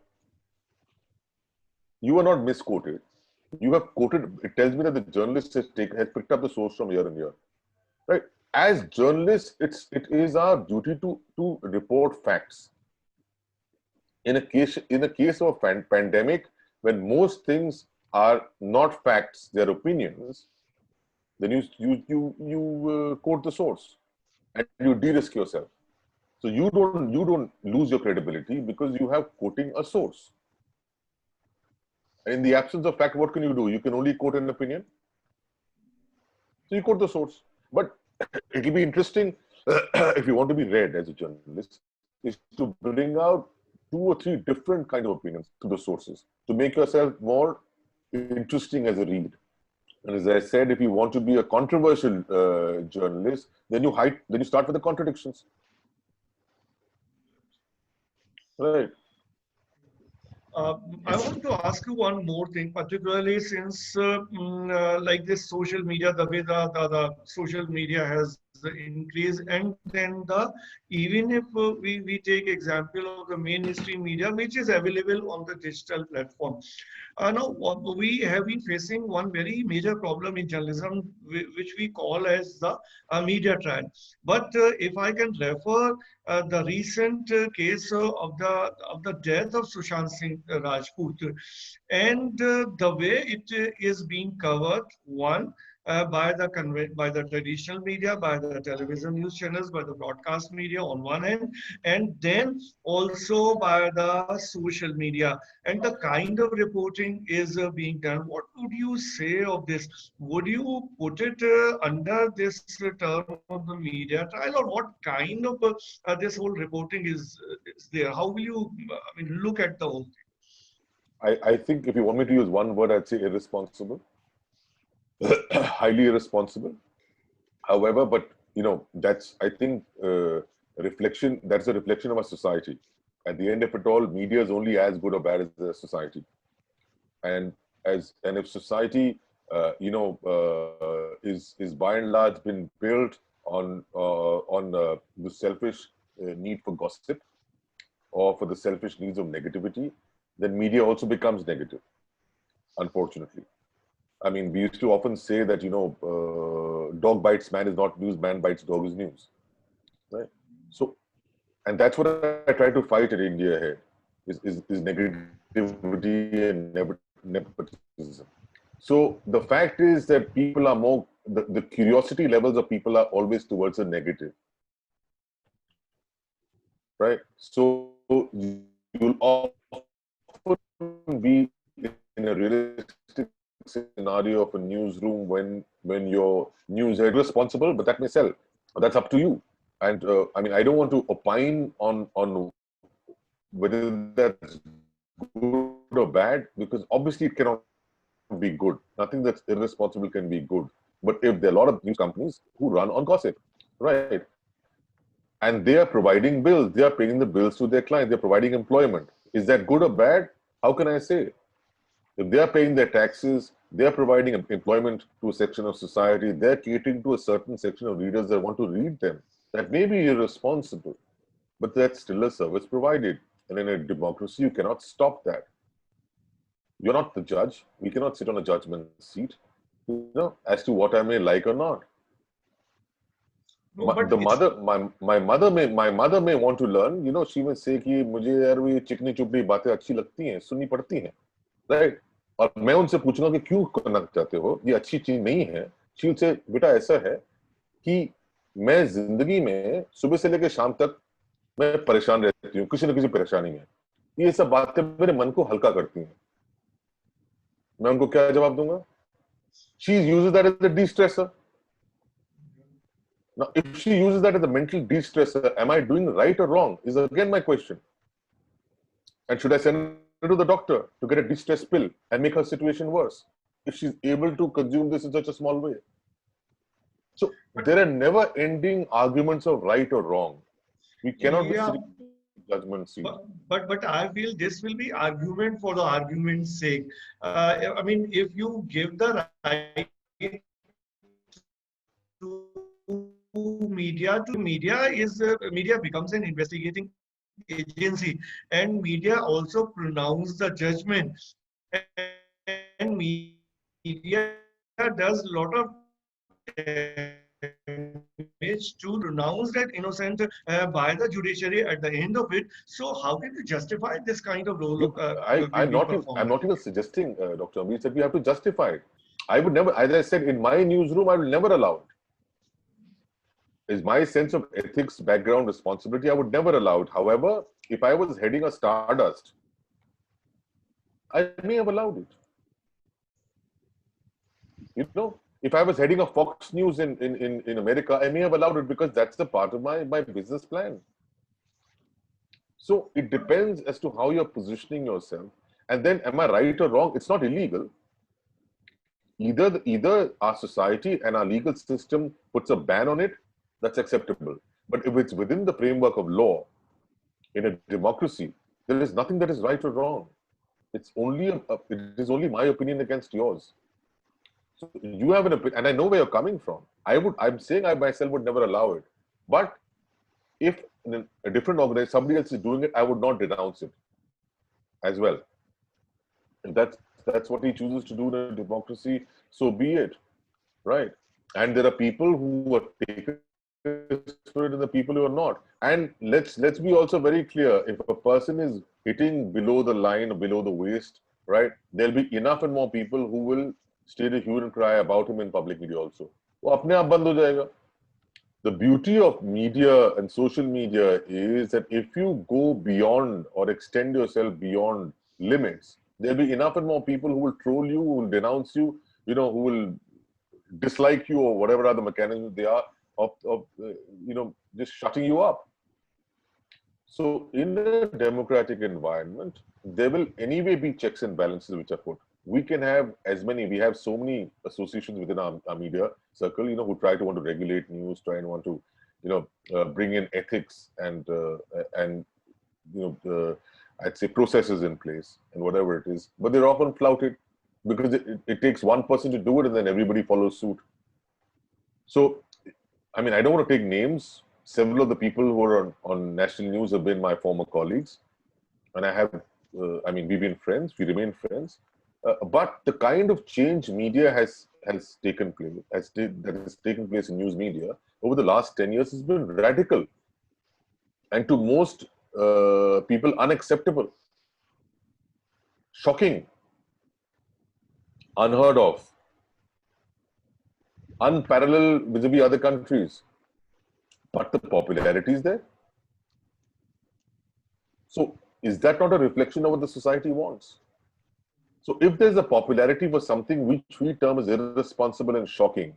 You are not misquoted. You have quoted, it tells me that the journalist has picked up the source from here and here. Right? As journalists, it is our duty to report facts. In a case of a pandemic, when most things are not facts, they're opinions, then you quote the source and you de-risk yourself. So you don't lose your credibility because you have quoting a source. And in the absence of fact, what can you do? You can only quote an opinion. So you quote the source. But it will be interesting if you want to be read as a journalist, is to bring out 2 or 3 different kind of opinions to the sources to make yourself more interesting as a read. And as I said, if you want to be a controversial journalist, then you start with the contradictions. Right. I want to ask you one more thing, particularly since like this social media, the way the social media has increased, and then even if we take example of the mainstream media, which is available on the digital platform. Now, we have been facing one very major problem in journalism, which we call as the media trial. But if I can refer the recent case of the death of Sushant Singh Rajput, and the way it is being covered, one, by the traditional media, by the television news channels, by the broadcast media on one hand, and then also by the social media, and the kind of reporting is being done. What would you say of this? Would you put it under this term of the media trial, or what kind of this whole reporting is there? How will you look at the whole thing? I think if you want me to use one word, I'd say irresponsible. Highly irresponsible. However, but that's, I think, reflection. That's a reflection of our society. At the end of it all, media is only as good or bad as the society. And if society, is by and large been built on the selfish need for gossip or for the selfish needs of negativity, then media also becomes negative, unfortunately. I mean, we used to often say that, dog bites man is not news, man bites dog is news. Right? So, and that's what I try to fight in India here, is negativity and nepotism. So the fact is that people are more, the curiosity levels of people are always towards the negative. Right? So you'll often be in a realistic scenario of a newsroom when your news is responsible, but that may sell. That's up to you. And I don't want to opine on whether that's good or bad, because obviously it cannot be good. Nothing that's irresponsible can be good. But if there are a lot of news companies who run on gossip, right? And they are providing bills, they are paying the bills to their clients, they're providing employment. Is that good or bad? How can I say? If they are paying their taxes, They're providing employment to a section of society. They're catering to a certain section of readers that want to read them. That may be irresponsible, but that's still a service provided. And in a democracy, you cannot stop that. You're not the judge. We cannot sit on a judgment seat, as to what I may like or not. No, my mother may want to learn. She may say कि मुझे यार ये चिकनी चुपड़ी बातें अच्छी लगती हैं, सुननी पड़ती हैं, right? और मैं उनसे पूछूंगा कि क्यों करना चाहते हो, ये अच्छी चीज नहीं है. She will say, बेटा ऐसा है कि मैं जिंदगी में सुबह से लेकर शाम तक मैं परेशान रहती हूँ, किसी न किसी परेशानी में. ये सब बातें मेरे मन को हल्का करती हैं. मैं उनको क्या जवाब दूंगा? She uses that as a de-stressor. Now, if she uses that as a mental de-stressor, am I doing right or wrong? Is again my question. And should I send her to the doctor to get a de-stress pill and make her situation worse if she's able to consume this in such a small way? So there are never-ending arguments of right or wrong. We cannot be sitting in judgment seat. But I feel this will be argument for the argument's sake. I mean, if you give the right to media becomes an investigating agency, and media also pronounce the judgment, and media does a lot of damage to pronounce that innocent by the judiciary at the end of it. So how can you justify this kind of role? I'm not even suggesting, Dr. Amir, that we have to justify it. I would never, as I said, in my newsroom, I will never allow it. Is my sense of ethics, background, responsibility, I would never allow it. However, if I was heading a Stardust, I may have allowed it. If I was heading a Fox News in America, I may have allowed it because that's the part of my business plan. So it depends as to how you're positioning yourself. And then, am I right or wrong? It's not illegal. Either our society and our legal system puts a ban on it, that's acceptable. But if it's within the framework of law, in a democracy, there is nothing that is right or wrong. It is only my opinion against yours. So you have an opinion, and I know where you're coming from. I'm saying I myself would never allow it. But if in a different organization, somebody else is doing it, I would not denounce it as well. And that's what he chooses to do in a democracy, so be it, right? And there are people who are taken spirit and the people who are not. And let's be also very clear. If a person is hitting below the line or below the waist, right, there'll be enough and more people who will state a hue and cry about him in public media also. वो अपने आप बंद हो जाएगा. The beauty of media and social media is that if you go beyond or extend yourself beyond limits, there'll be enough and more people who will troll you, who will denounce you, who will dislike you or whatever other mechanisms they are of just shutting you up. So in a democratic environment, there will anyway be checks and balances which are put. We can have we have so many associations within our media circle, who try to want to regulate news, try and want to, bring in ethics and I'd say processes in place and whatever it is. But they're often flouted because it takes one person to do it and then everybody follows suit. So, I mean, I don't want to take names. Several of the people who are on national news have been my former colleagues. And I have, we've been friends, we remain friends. But the kind of change media has taken place, that has taken place in news media over the last 10 years has been radical. And to most people, unacceptable, shocking, unheard of, unparalleled vis-a-vis other countries. But the popularity is there. So is that not a reflection of what the society wants? So if there's a popularity for something which we term as irresponsible and shocking,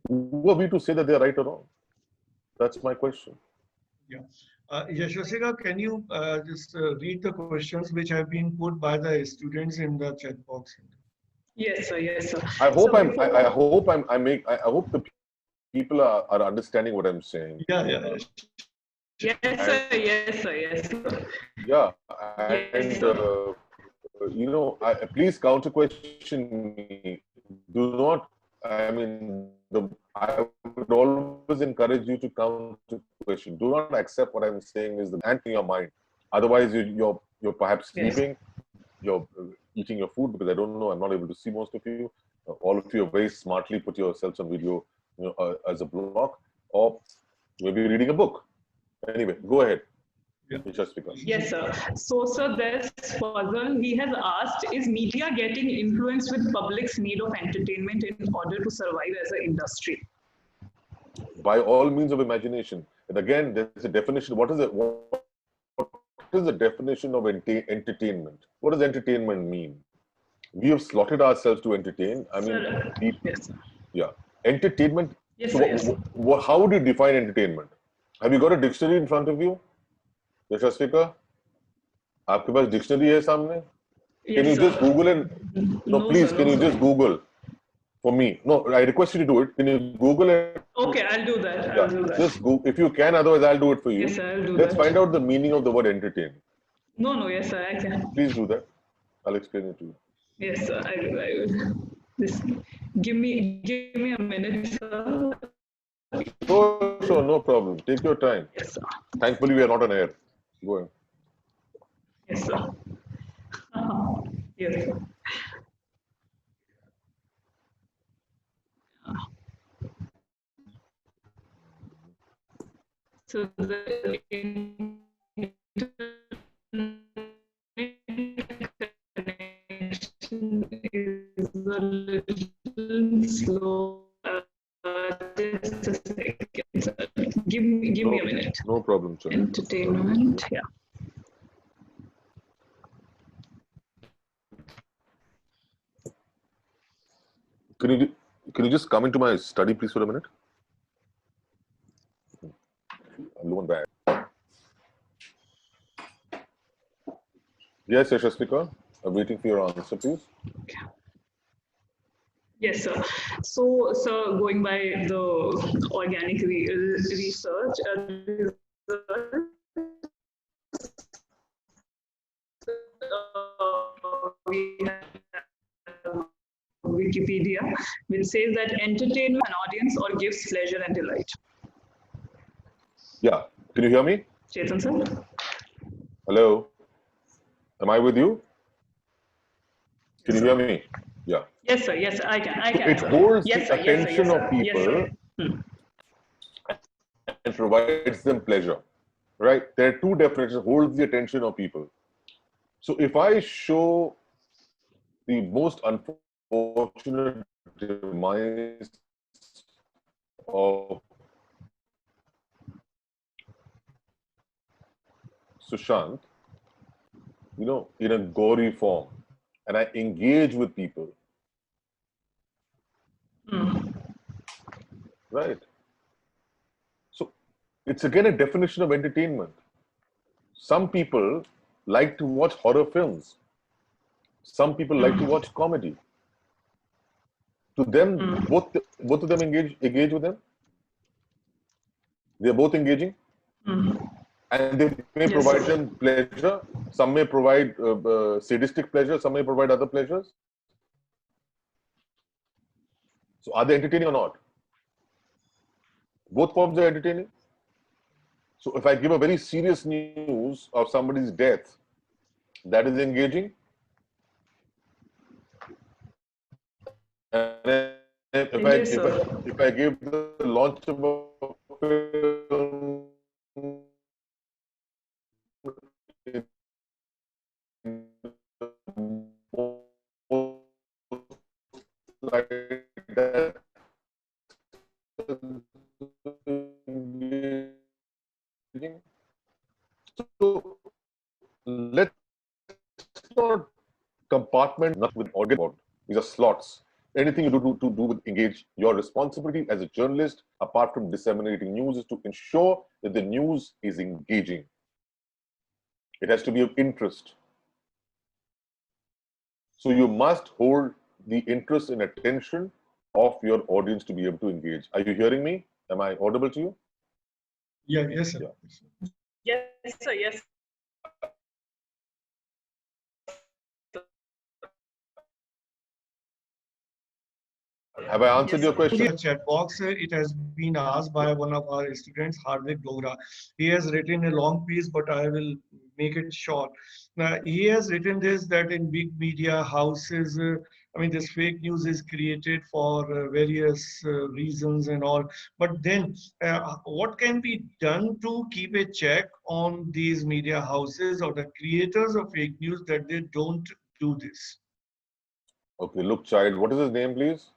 who are we to say that they're right or wrong? That's my question. Yeah. Yashasika, can you just read the questions which have been put by the students in the chat box? Yes, sir. Yes, sir. I hope the people are understanding what I'm saying. Yeah. Yes, sir. Yes, sir. Yes, sir. Yeah, yes, and sir. please counter question me. Do not. I mean, I would always encourage you to counter question. Do not accept what I'm saying is the ant in your mind. Otherwise, you're perhaps sleeping. You're eating your food, because I don't know. I'm not able to see most of you. All of you have very smartly put yourselves on video, as a block, or maybe reading a book. Anyway, go ahead. Yes, sir. So, sir, this puzzle he has asked, is media getting influenced with public's need of entertainment in order to survive as an industry? By all means of imagination. And again, there's a definition. What is the definition of entertainment? What does entertainment mean? We have slotted ourselves to entertain. I mean, entertainment. Yes, so, sir, yes. How would you define entertainment? Have you got a dictionary in front of you? Yashasvika, आपके पास dictionary है सामने? Can you just Google it? No, please, can you just Google for me? No, I request you to do it. Can you Google it? Okay, I'll do that. I'll do that. Just Google, if you can, otherwise I'll do it for you. Yes, sir, I'll do Let's that. find out the meaning of the word entertain. No, yes, sir, I can. Please do that. I'll explain it to you. Yes, sir, I will. Just give me a minute, sir. Sure, no problem. Take your time. Yes, sir. Thankfully, we are not on air. Go ahead. Yes, sir. Yes, sir. So the internet connection is a little slow. Just a second, sir. Give me a minute. No problem, sir. Entertainment, yeah. Can you just come into my study, please, for a minute? I'm looking back. Yes, Yashasvika, I'm waiting for your answer, please. Okay. Yes, sir. So, sir, going by the organic research, we have Wikipedia, which says that entertains an audience or gives pleasure and delight. Yeah. Can you hear me? Chetan, sir? Hello? Am I with you? Can you hear me? Yeah. Yes, sir. Yes, sir. I can. It holds the attention of people and provides them pleasure. Right? There are two definitions. Holds the attention of people. So if I show the most unfortunate demise of Sushant, in a gory form, and I engage with people, right? So it's again a definition of entertainment. Some people like to watch horror films. Some people like to watch comedy. To them, both of them engage with them. They are both engaging. And they may provide them pleasure. Some may provide sadistic pleasure. Some may provide other pleasures. So are they entertaining or not? Both forms are entertaining. So if I give a very serious news of somebody's death, that is engaging. And if I give the launch of a film like that, so let's not compartment with audio. These are slots. Anything you do to do with engage, your responsibility as a journalist, apart from disseminating news, is to ensure that the news is engaging. It has to be of interest. So you must hold the interest and attention of your audience to be able to engage. Are you hearing me? Am I audible to you? Yeah, yes, sir. Yeah. Yes, sir. Yes. Have I answered your question? In the chat box, it has been asked by one of our students, Hardik Dogra. He has written a long piece, but I will make it short. Now, he has written this that in big media houses, I mean, this fake news is created for various reasons and all. But then, what can be done to keep a check on these media houses or the creators of fake news that they don't do this? Okay, look, child, what is his name, please?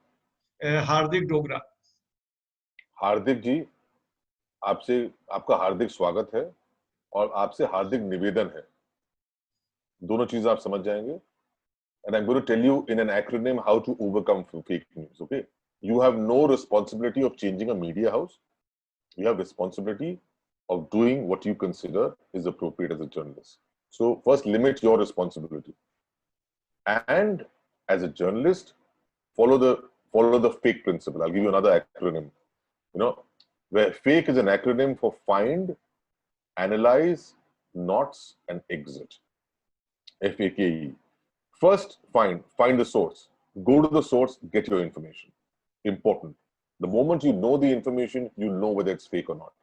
Hardik Dogra. हार्दिक जी, आपसे आपका हार्दिक स्वागत है और आपसे हार्दिक निवेदन है. दोनों चीजें आप समझ जाएंगे. And I'm going to tell you in an acronym how to overcome fake news. Okay, you have no responsibility of changing a media house. You have responsibility of doing what you consider is appropriate as a journalist. So first, limit your responsibility, and as a journalist, follow the fake principle. I'll give you another acronym. You know, where fake is an acronym for find, analyze, nots, and exit. FAKE. First, find the source. Go to the source, get your information. Important. The moment you know the information, you know whether it's fake or not.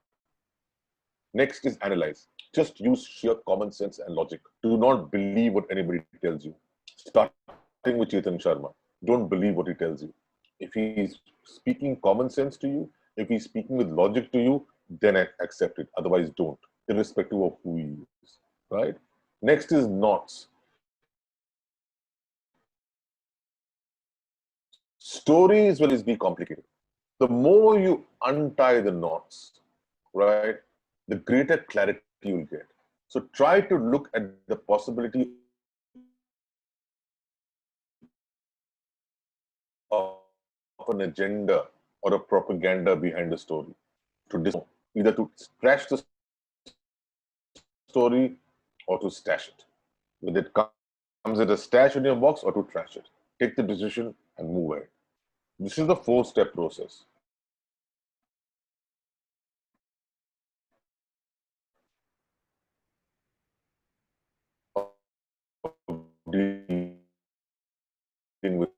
Next is analyze. Just use sheer common sense and logic. Do not believe what anybody tells you. Starting with Chetan Sharma. Don't believe what he tells you. If he's speaking common sense to you, if he's speaking with logic to you, then accept it. Otherwise, don't, irrespective of who he is. Right? Next is knots. Stories will always be complicated. The more you untie the knots, right, the greater clarity you'll get. So try to look at the possibility of an agenda or a propaganda behind the story. Either to trash the story or to stash it. Whether it comes as a stash in your box or to trash it. Take the decision and move ahead. This is the 4-step process. Dealing with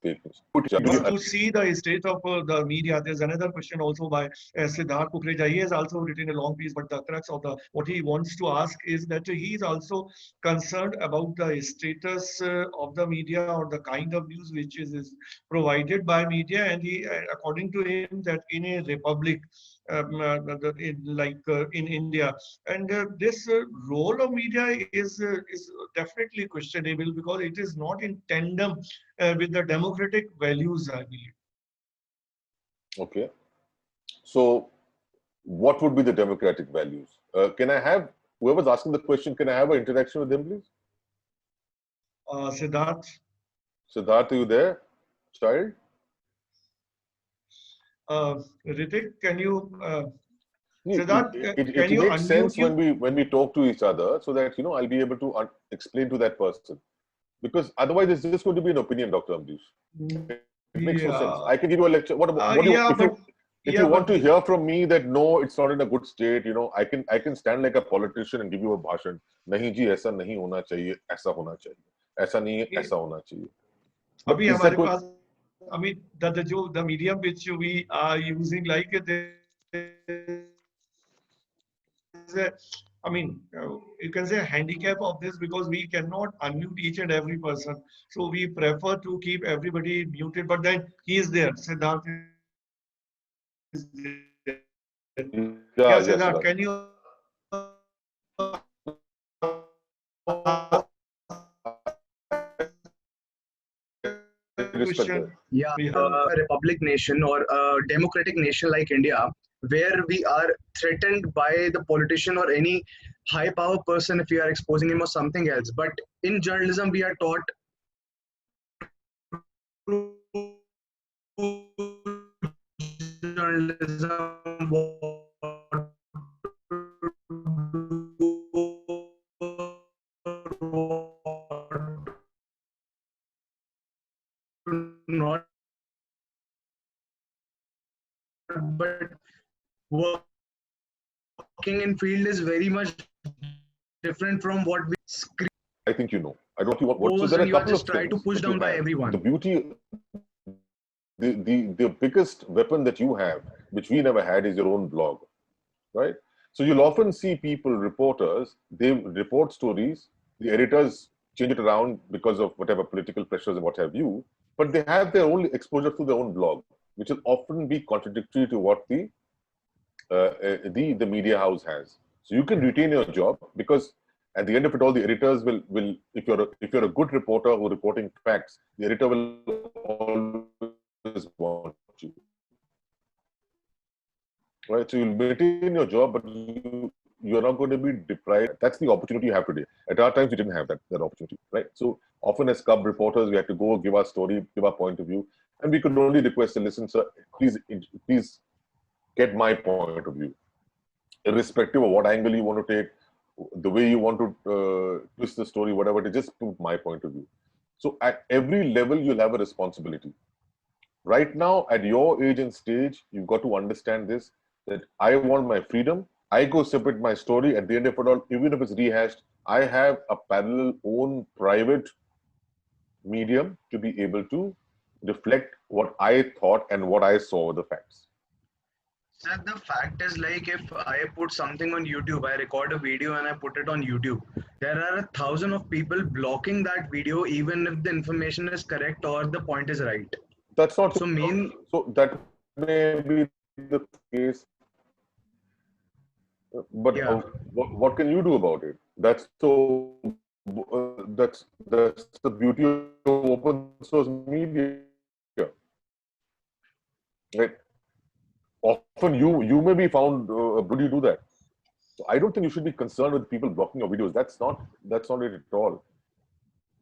to see the state of the media, there's another question also by Siddharth Kukreja. He has also written a long piece, but the crux of what he wants to ask is that he is also concerned about the status of the media or the kind of news which is provided by media. And he, according to him, that in a republic, in India, and this role of media is definitely questionable because it is not in tandem with the democratic values, I believe. Okay. So, what would be the democratic values? Can I have, whoever's asking the question, can I have an interaction with him, please? Siddharth. Siddharth, are you there, child? Ritik, can you? Siddharth, it makes sense when we talk to each other, so that I'll be able to explain to that person. Because otherwise, it's just going to be an opinion, Dr. Amrish. It makes no sense. I can give you a lecture. If you want to hear from me that no, it's not in a good state, I can stand like a politician and give you a bhashan. Nahi ji, aisa nahi hona chahiye, aisa hona chahiye. Aisa nahi hai, aisa hona chahiye. Abhi hamare paas, I mean, the medium which we are using, like I mean, you can say a handicap of this because we cannot unmute each and every person. So we prefer to keep everybody muted, but then he is there. Siddharth is there. Yeah, Siddharth, can you? Yeah, a republic nation or a democratic nation like India, where we are threatened by the politician or any high power person if we are exposing him or something else. But in journalism, we are taught journalism, not, but working in field is very much different from what we I think you know. I don't know what. So there are and a you are couple of just try to things push that you down by have. everyone. The beauty, the biggest weapon that you have, which we never had, is your own blog, right? So you'll often see people, reporters, they report stories, the editors change it around because of whatever political pressures and what have you, but they have their own exposure to their own blog, which will often be contradictory to what the media house has. So you can retain your job because at the end of it all, the editors will if you're a good reporter who reporting facts, the editor will always want you. Right, so you'll maintain your job, but you're not going to be deprived. That's the opportunity you have today. At our times, we didn't have that opportunity, right? So often as cub reporters, we had to go give our story, give our point of view, and we could only request to listen, sir, please get my point of view, irrespective of what angle you want to take, the way you want to twist the story, whatever it is, just put my point of view. So at every level, you'll have a responsibility. Right now, at your age and stage, you've got to understand this, that I want my freedom. I go submit my story. At the end of it all, even if it's rehashed, I have a parallel own private medium to be able to reflect what I thought and what I saw the facts. Sir, the fact is, like, if I put something on YouTube, I record a video and I put it on YouTube, there are 1,000 of people blocking that video, even if the information is correct or the point is right. That's not so main. So that may be the case, but Yeah. what can you do about it? That's the beauty of open source media, right? Often you may be found. Would you do that? So I don't think you should be concerned with people blocking your videos. That's not it at all.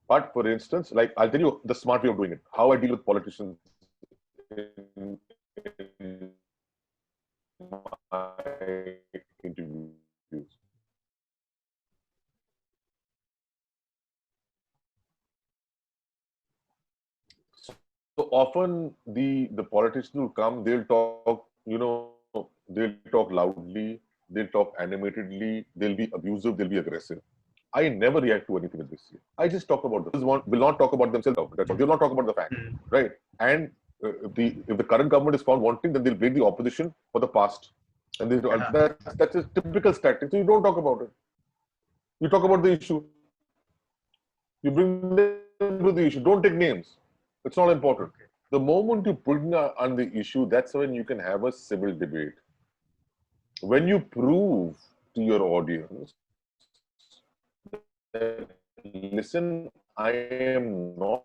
But for instance, like I'll tell you the smart way of doing it. How I deal with politicians in my interviews. So often the politicians will come, they'll talk, they'll talk loudly, they'll talk animatedly, they'll be abusive, they'll be aggressive. I never react to anything in this way. I just talk about them. Will not talk about themselves. They'll not talk about the fact, right? And if the current government is found wanting, then they'll blame the opposition for the past. And that's a typical tactic. So you don't talk about it. You talk about the issue. You bring them to the issue. Don't take names. It's not important. Okay. The moment you put on the issue, that's when you can have a civil debate. When you prove to your audience that, listen, I am not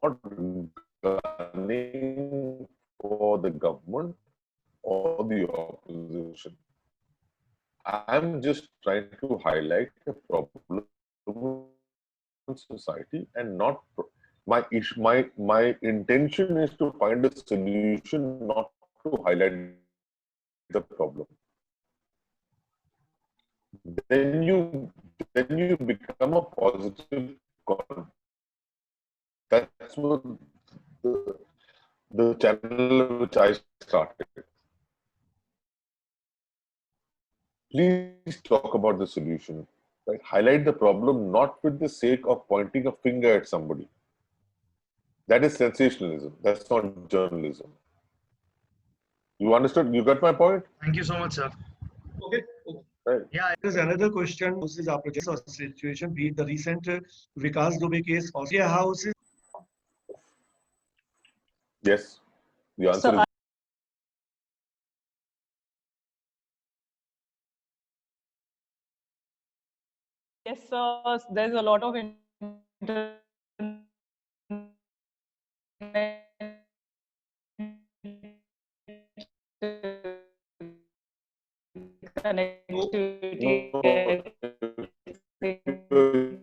gunning for the government or the opposition. I'm just trying to highlight a problem in society and not my intention is to find a solution, not to highlight the problem. Then you become a positive content. That's what the channel which I started. Please talk about the solution. Right? Highlight the problem, not with the sake of pointing a finger at somebody. That is sensationalism. That's not journalism. You understood? You got my point? Thank you so much, sir. Okay. Right. Yeah, there's another question. This is our project or situation, be it the recent Vikas Dubey case or houses. Yes. The answer is yes, sir. There's a lot of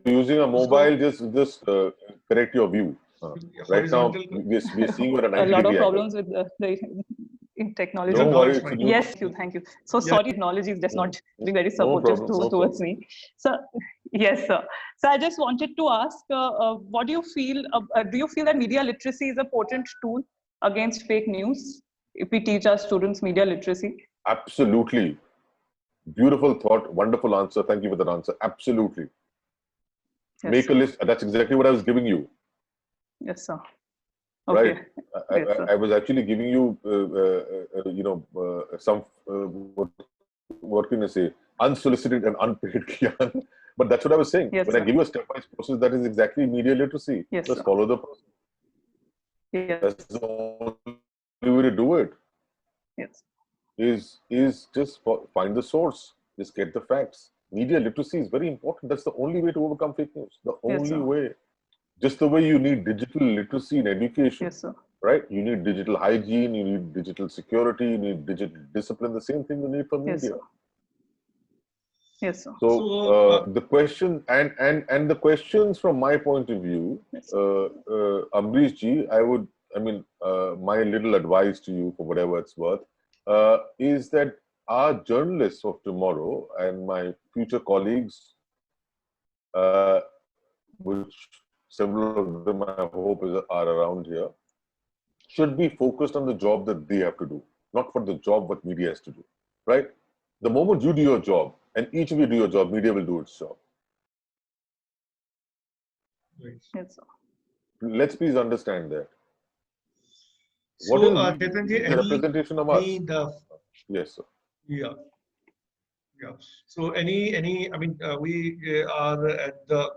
using a mobile, just correct your view. Right now, we're seeing what a lot of problems with the in technology. No worries. Yes, thank you. So sorry, technology is just not being very supportive towards me. So yes, sir. So I just wanted to ask, what do you feel? Do you feel that media literacy is a potent tool against fake news? If we teach our students media literacy? Absolutely. Beautiful thought, wonderful answer. Thank you for that answer. Absolutely. Yes, Make a list. That's exactly what I was giving you. Yes, sir. Right. Okay. Yes, sir. I was actually giving you, some, what can I say, unsolicited and unpaid gyan. But that's what I was saying. Yes, When I sir. give you a step-by-step process, that is exactly media literacy. Yes, Just sir. follow the process. Yes. That's the only way to do it. Yes. Is just find the source. Just get the facts. Media literacy is very important. That's the only way to overcome fake news. The Yes, only sir. way. Just the way you need digital literacy in education. Yes, sir. Right? You need digital hygiene, you need digital security, you need digital discipline. The same thing you need for Yes, media. sir. Yes, sir. So the question and the questions from my point of view, Yes, Ambrish ji, my little advice to you, for whatever it's worth, is that our journalists of tomorrow and my future colleagues, which several of them I hope are around here, should be focused on the job that they have to do, not for the job what media has to do, right? The moment you do your job, and each of you do your job, media will do its job. Yes, sir. Let's please understand that. So, What is Chetan ji, the representation of us? Yes, sir. Yeah. Yeah. So we are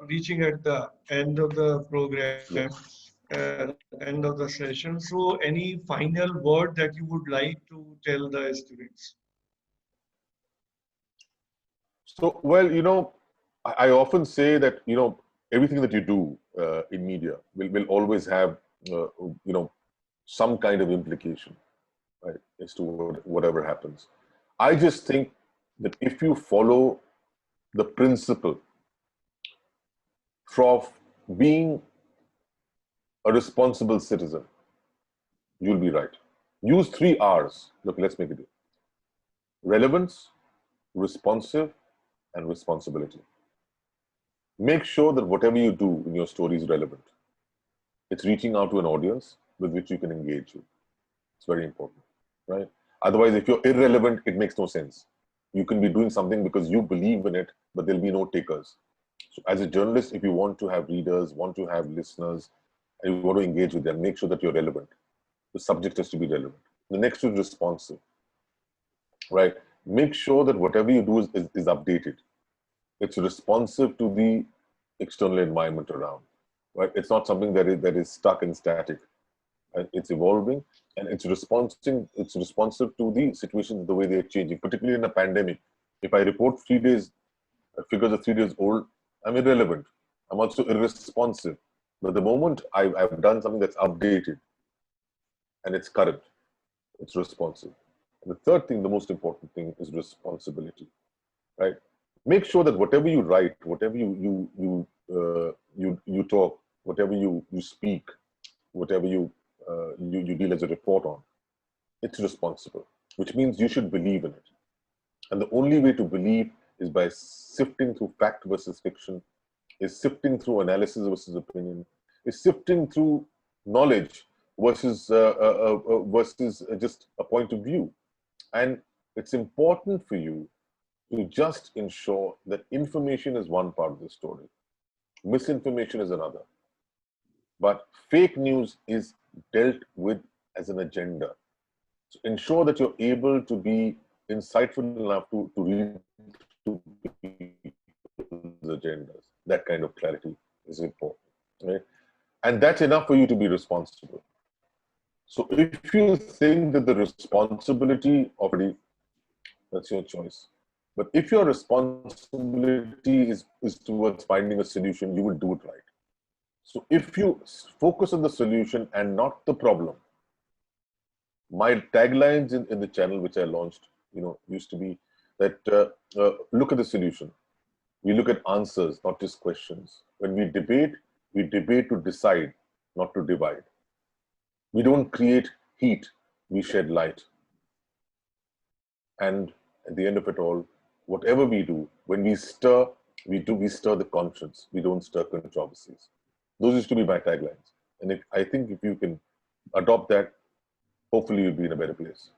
reaching at the end of the program, Yes. End of the session. So any final word that you would like to tell the students? So, well, I often say that, everything that you do in media will always have, some kind of implication, right, as to whatever happens. I just think that if you follow the principle of being a responsible citizen, you'll be right. Use 3 R's. Look, let's make it relevance, responsive, and responsibility. Make sure that whatever you do in your story is relevant. It's reaching out to an audience with which you can engage with. It's very important, right? Otherwise, if you're irrelevant, it makes no sense. You can be doing something because you believe in it, but there'll be no takers. So as a journalist, if you want to have readers, want to have listeners, and you want to engage with them, make sure that you're relevant. The subject has to be relevant. The next is responsive, right? Make sure that whatever you do is updated. It's responsive to the external environment around, right? It's not something that is stuck and static. It's evolving, and it's responsive to the situations the way they're changing, particularly in a pandemic. If I report figures are 3 days old, I'm irrelevant. I'm also irresponsive. But the moment I've done something that's updated and it's current, it's responsive. And the third thing, the most important thing, is responsibility, right? Make sure that whatever you write, whatever you talk, whatever you speak, whatever you deal as a report on, it's responsible, which means you should believe in it. And the only way to believe is by sifting through fact versus fiction, is sifting through analysis versus opinion, is sifting through knowledge versus just a point of view. And it's important for you to just ensure that information is one part of the story, misinformation is another. But fake news is dealt with as an agenda. So ensure that you're able to be insightful enough to read through people's agendas. That kind of clarity is important, right? And that's enough for you to be responsible. So if you think that the responsibility of it, that's your choice. But if your responsibility is towards finding a solution, you will do it right. So if you focus on the solution and not the problem, my taglines in the channel which I launched, used to be that look at the solution. We look at answers, not just questions. When we debate to decide, not to divide. We don't create heat, we shed light. And at the end of it all, whatever we do, when we stir, we stir the conscience. We don't stir controversies. Those used to be my taglines. And I think if you can adopt that, hopefully you'll be in a better place.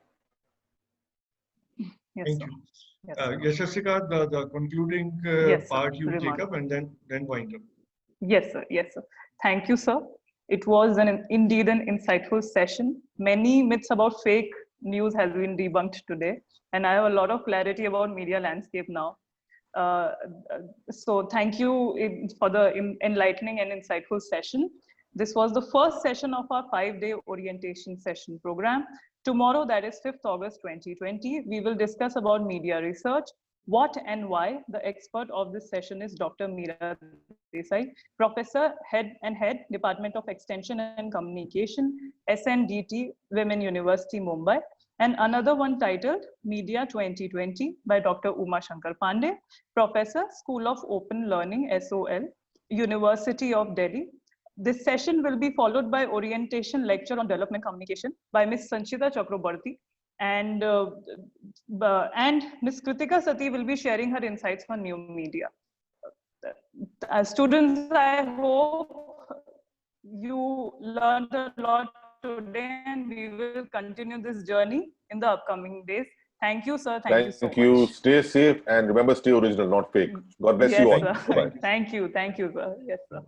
Yes, Thank sir. you. Yes, Yashasika, the concluding Yes, sir. part you take Remark. up and then wind up. Yes, sir. Yes, sir. Thank you, sir. It was indeed an insightful session. Many myths about fake news has been debunked today, and I have a lot of clarity about media landscape now. So thank you for the enlightening and insightful session. This was the first session of our 5-day orientation session program. Tomorrow, that is 5th August 2020, we will discuss about media research, what and why. The expert of this session is Dr. Meera Desai, Professor, Head, Department of Extension and Communication, SNDT, Women University, Mumbai. And another one titled Media 2020 by Dr. Uma Shankar Pandey, Professor, School of Open Learning, SOL, University of Delhi. This session will be followed by orientation lecture on development communication by Ms. Sanchita Chakraborty. And Ms. Kritika Sati will be sharing her insights on new media. Students, I hope you learned a lot today, and we will continue this journey in the upcoming days. Thank you, sir. Thank you so much. Stay safe, and remember, stay original, not fake. God bless you all. Sir. Bye. Thank you, sir. Yes, sir.